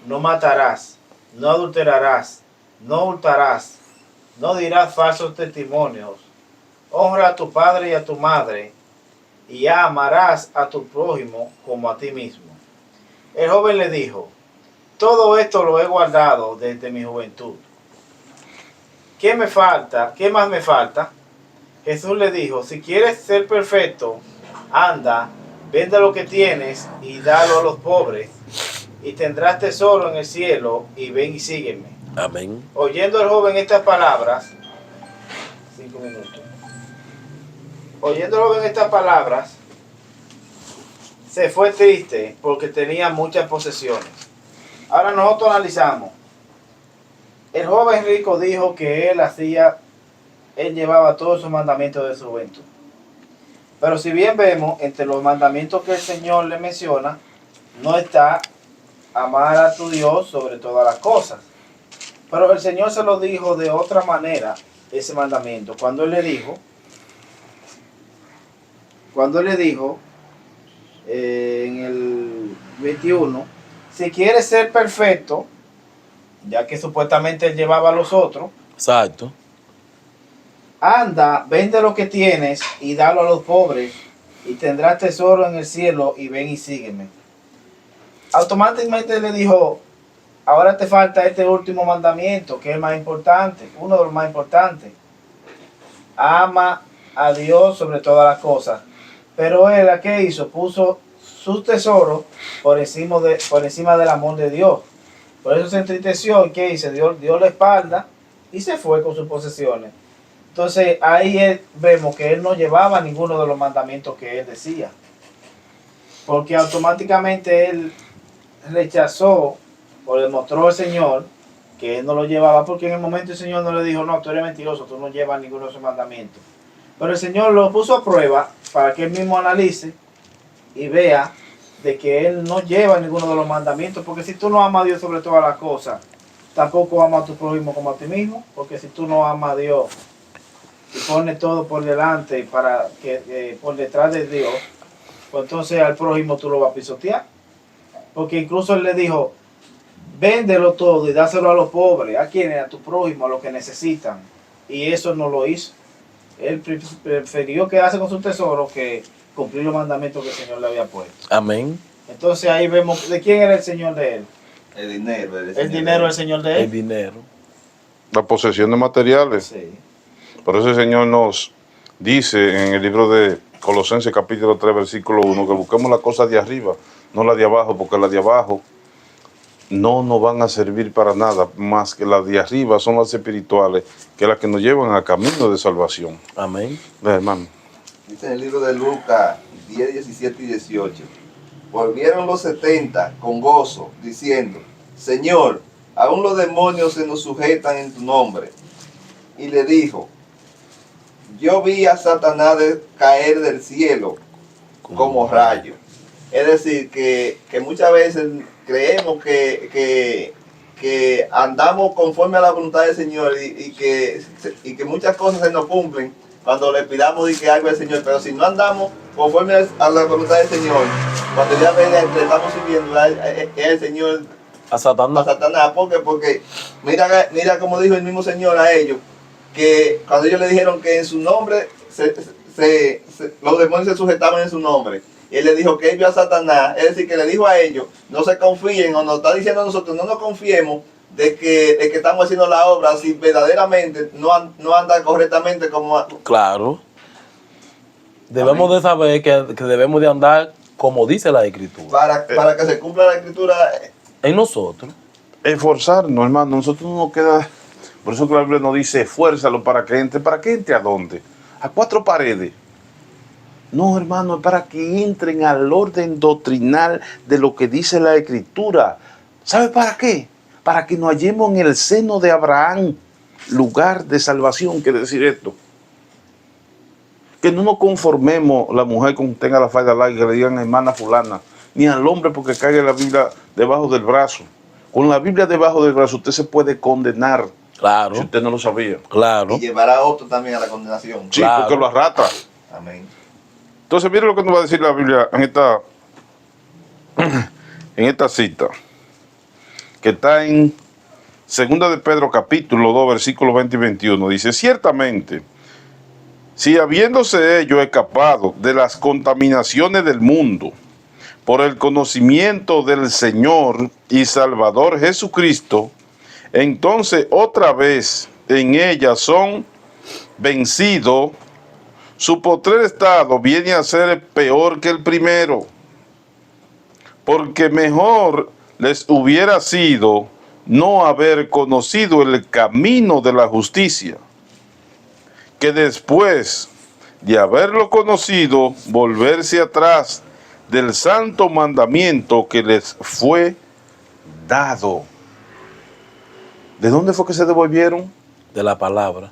S3: no matarás, no adulterarás, no hurtarás, no dirás falsos testimonios, honra a tu padre y a tu madre, y amarás a tu prójimo como a ti mismo. El joven le dijo, todo esto lo he guardado desde mi juventud. ¿Qué me falta? ¿Qué más me falta? Jesús le dijo, si quieres ser perfecto, anda, vende lo que tienes y dalo a los pobres, y tendrás tesoro en el cielo, y ven y sígueme.
S2: Amén.
S3: Oyendo el joven estas palabras, 5 minutos. Oyendo el joven estas palabras, se fue triste porque tenía muchas posesiones. Ahora nosotros analizamos. El joven rico dijo que él llevaba todos sus mandamientos de su juventud. Pero si bien vemos, entre los mandamientos que el Señor le menciona, no está amar a tu Dios sobre todas las cosas. Pero el Señor se lo dijo de otra manera, ese mandamiento. Cuando Él le dijo en el 21, si quieres ser perfecto, ya que supuestamente Él llevaba a los otros,
S2: Exacto.
S3: anda, vende lo que tienes y dalo a los pobres, y tendrás tesoro en el cielo, y ven y sígueme. Automáticamente le dijo, ahora te falta este último mandamiento, que es el más importante, uno de los más importantes. Ama a Dios sobre todas las cosas. Pero él, ¿qué hizo? Puso sus tesoros por encima del amor de Dios. Por eso se entristeció, y ¿qué hizo? Dio la espalda y se fue con sus posesiones. Entonces ahí vemos que él no llevaba ninguno de los mandamientos que él decía. Porque automáticamente él rechazó o le mostró al Señor que él no lo llevaba, porque en el momento el Señor no le dijo, no, tú eres mentiroso, tú no llevas ninguno de esos mandamientos. Pero el Señor lo puso a prueba para que él mismo analice y vea de que él no lleva ninguno de los mandamientos, porque si tú no amas a Dios sobre todas las cosas, tampoco amas a tu prójimo como a ti mismo, porque si tú no amas a Dios y pones todo por delante para que por detrás de Dios, pues entonces al prójimo tú lo vas a pisotear. Porque incluso él le dijo, véndelo todo y dáselo a los pobres, a quienes, a tu prójimo, a los que necesitan. Y eso no lo hizo. Él prefirió quedarse con su tesoro que cumplir los mandamientos que el Señor le había puesto.
S2: Amén.
S3: Entonces ahí vemos de quién era el Señor de él.
S4: El dinero.
S3: El dinero es el Señor de
S2: El
S3: él.
S2: dinero.
S1: Las posesiones materiales.
S3: Sí.
S1: Por eso el Señor nos dice en el libro de Colosenses capítulo 3 versículo 1 que busquemos las cosas de arriba, no las de abajo, porque las de abajo no nos van a servir para nada, más que las de arriba son las espirituales, que las que nos llevan al camino de salvación.
S2: Amén.
S1: Hermano.
S4: Dice en el libro de Lucas 10, 17 y 18. Volvieron los 70 con gozo, diciendo, Señor, aún los demonios se nos sujetan en tu nombre. Y le dijo, yo vi a Satanás caer del cielo como rayo. Es decir, que muchas veces creemos que andamos conforme a la voluntad del Señor y que muchas cosas se nos cumplen cuando le pidamos y que algo al Señor. Pero si no andamos conforme a la voluntad del Señor, cuando ya le estamos sirviendo es el Señor
S2: A Satanás.
S4: porque mira como dijo el mismo Señor a ellos, que cuando ellos le dijeron que en su nombre los demonios se sujetaban en su nombre, y él le dijo que él vio a Satanás, es decir, que le dijo a ellos, no se confíen, o nos está diciendo a nosotros, no nos confiemos de que estamos haciendo la obra si verdaderamente no anda correctamente como...
S2: Claro. Debemos de saber que debemos de andar como dice la Escritura.
S4: Para que se cumpla la Escritura.
S2: En nosotros.
S1: Esforzarnos, hermano, nosotros no nos queda, por eso que la Biblia nos dice, esfuérzalo para que entre a dónde, a 4 paredes. No, hermano, es para que entren al orden doctrinal de lo que dice la Escritura. ¿Sabe para qué? Para que nos hallemos en el seno de Abraham, lugar de salvación, quiere decir esto. Que no nos conformemos la mujer con tenga la falda larga, que le digan hermana fulana, ni al hombre porque caiga la Biblia debajo del brazo. Con la Biblia debajo del brazo usted se puede condenar.
S2: Claro.
S1: Si usted no lo sabía.
S2: Claro.
S4: Y llevar a otro también a la condenación.
S1: Sí,
S2: Claro.
S1: porque lo arrastra.
S4: Amén.
S1: Entonces, mire lo que nos va a decir la Biblia en esta cita, que está en 2 de Pedro capítulo 2, versículos 20 y 21. Dice, ciertamente, si habiéndose ellos escapado de las contaminaciones del mundo por el conocimiento del Señor y Salvador Jesucristo, entonces otra vez en ellas son vencidos su postrer estado viene a ser peor que el primero, porque mejor les hubiera sido no haber conocido el camino de la justicia, que después de haberlo conocido, volverse atrás del santo mandamiento que les fue dado. ¿De dónde fue que se devolvieron?
S2: De la palabra.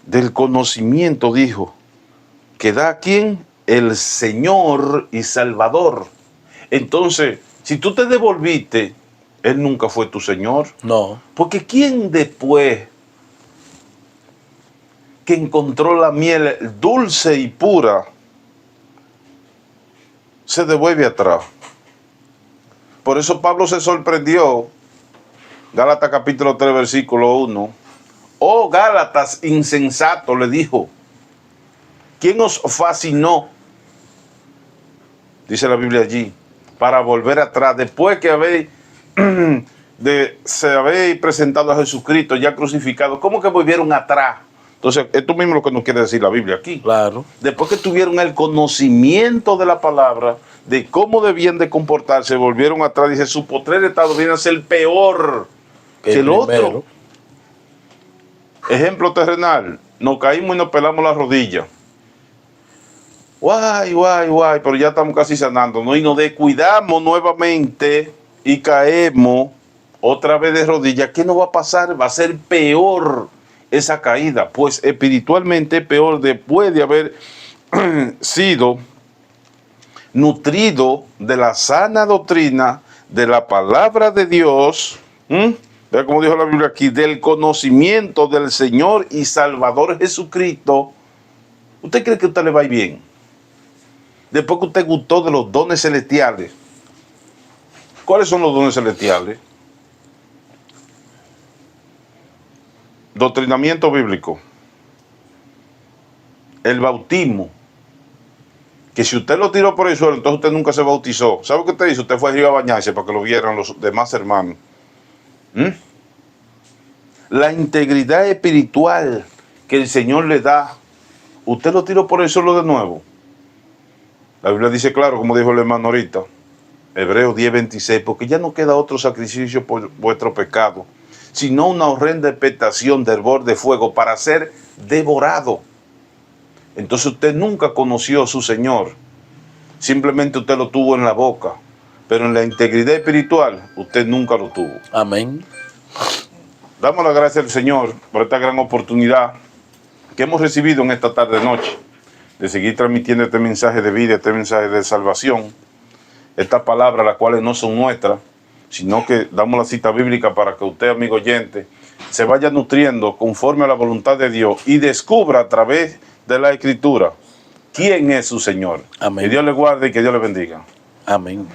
S1: Del conocimiento, dijo, que da a quién, el Señor y Salvador. Entonces, si tú te devolviste, Él nunca fue tu Señor.
S2: No.
S1: Porque ¿quién después que encontró la miel dulce y pura se devuelve atrás? Por eso Pablo se sorprendió, Gálatas capítulo 3, versículo 1. Oh Gálatas insensato, le dijo, ¿quién os fascinó? Dice la Biblia allí, para volver atrás, después que se habéis presentado a Jesucristo ya crucificado, ¿cómo que volvieron atrás? Entonces, esto mismo es lo que nos quiere decir la Biblia aquí.
S2: Claro.
S1: Después que tuvieron el conocimiento de la palabra, de cómo debían de comportarse, volvieron atrás. Dice, su postrer estado viene a ser peor que el otro. Ejemplo terrenal, nos caímos y nos pelamos la rodilla. Guay, pero ya estamos casi sanando, ¿no? Y nos descuidamos nuevamente y caemos otra vez de rodillas. ¿Qué nos va a pasar? Va a ser peor esa caída, pues espiritualmente peor después de haber sido nutrido de la sana doctrina de la palabra de Dios. Vea como dijo la Biblia aquí, del conocimiento del Señor y Salvador Jesucristo. ¿Usted cree que a usted le va a ir bien? Después que usted gustó de los dones celestiales. ¿Cuáles son los dones celestiales? Doctrinamiento bíblico. El bautismo. Que si usted lo tiró por el suelo, entonces usted nunca se bautizó. ¿Sabe qué usted hizo? Usted fue arriba a bañarse para que lo vieran los demás hermanos. La integridad espiritual que el Señor le da, usted lo tiró por el suelo de nuevo. La Biblia dice claro, como dijo el hermano ahorita, Hebreos 10:26, porque ya no queda otro sacrificio por vuestro pecado, sino una horrenda expectación del hervor de fuego para ser devorado. Entonces usted nunca conoció a su Señor, simplemente usted lo tuvo en la boca, pero en la integridad espiritual usted nunca lo tuvo.
S2: Amén.
S1: Damos las gracias al Señor por esta gran oportunidad que hemos recibido en esta tarde-noche de seguir transmitiendo este mensaje de vida, este mensaje de salvación, estas palabras las cuales no son nuestras, sino que damos la cita bíblica para que usted, amigo oyente, se vaya nutriendo conforme a la voluntad de Dios y descubra a través de la Escritura quién es su Señor.
S2: Amén.
S1: Que Dios le guarde y que Dios le bendiga.
S2: Amén.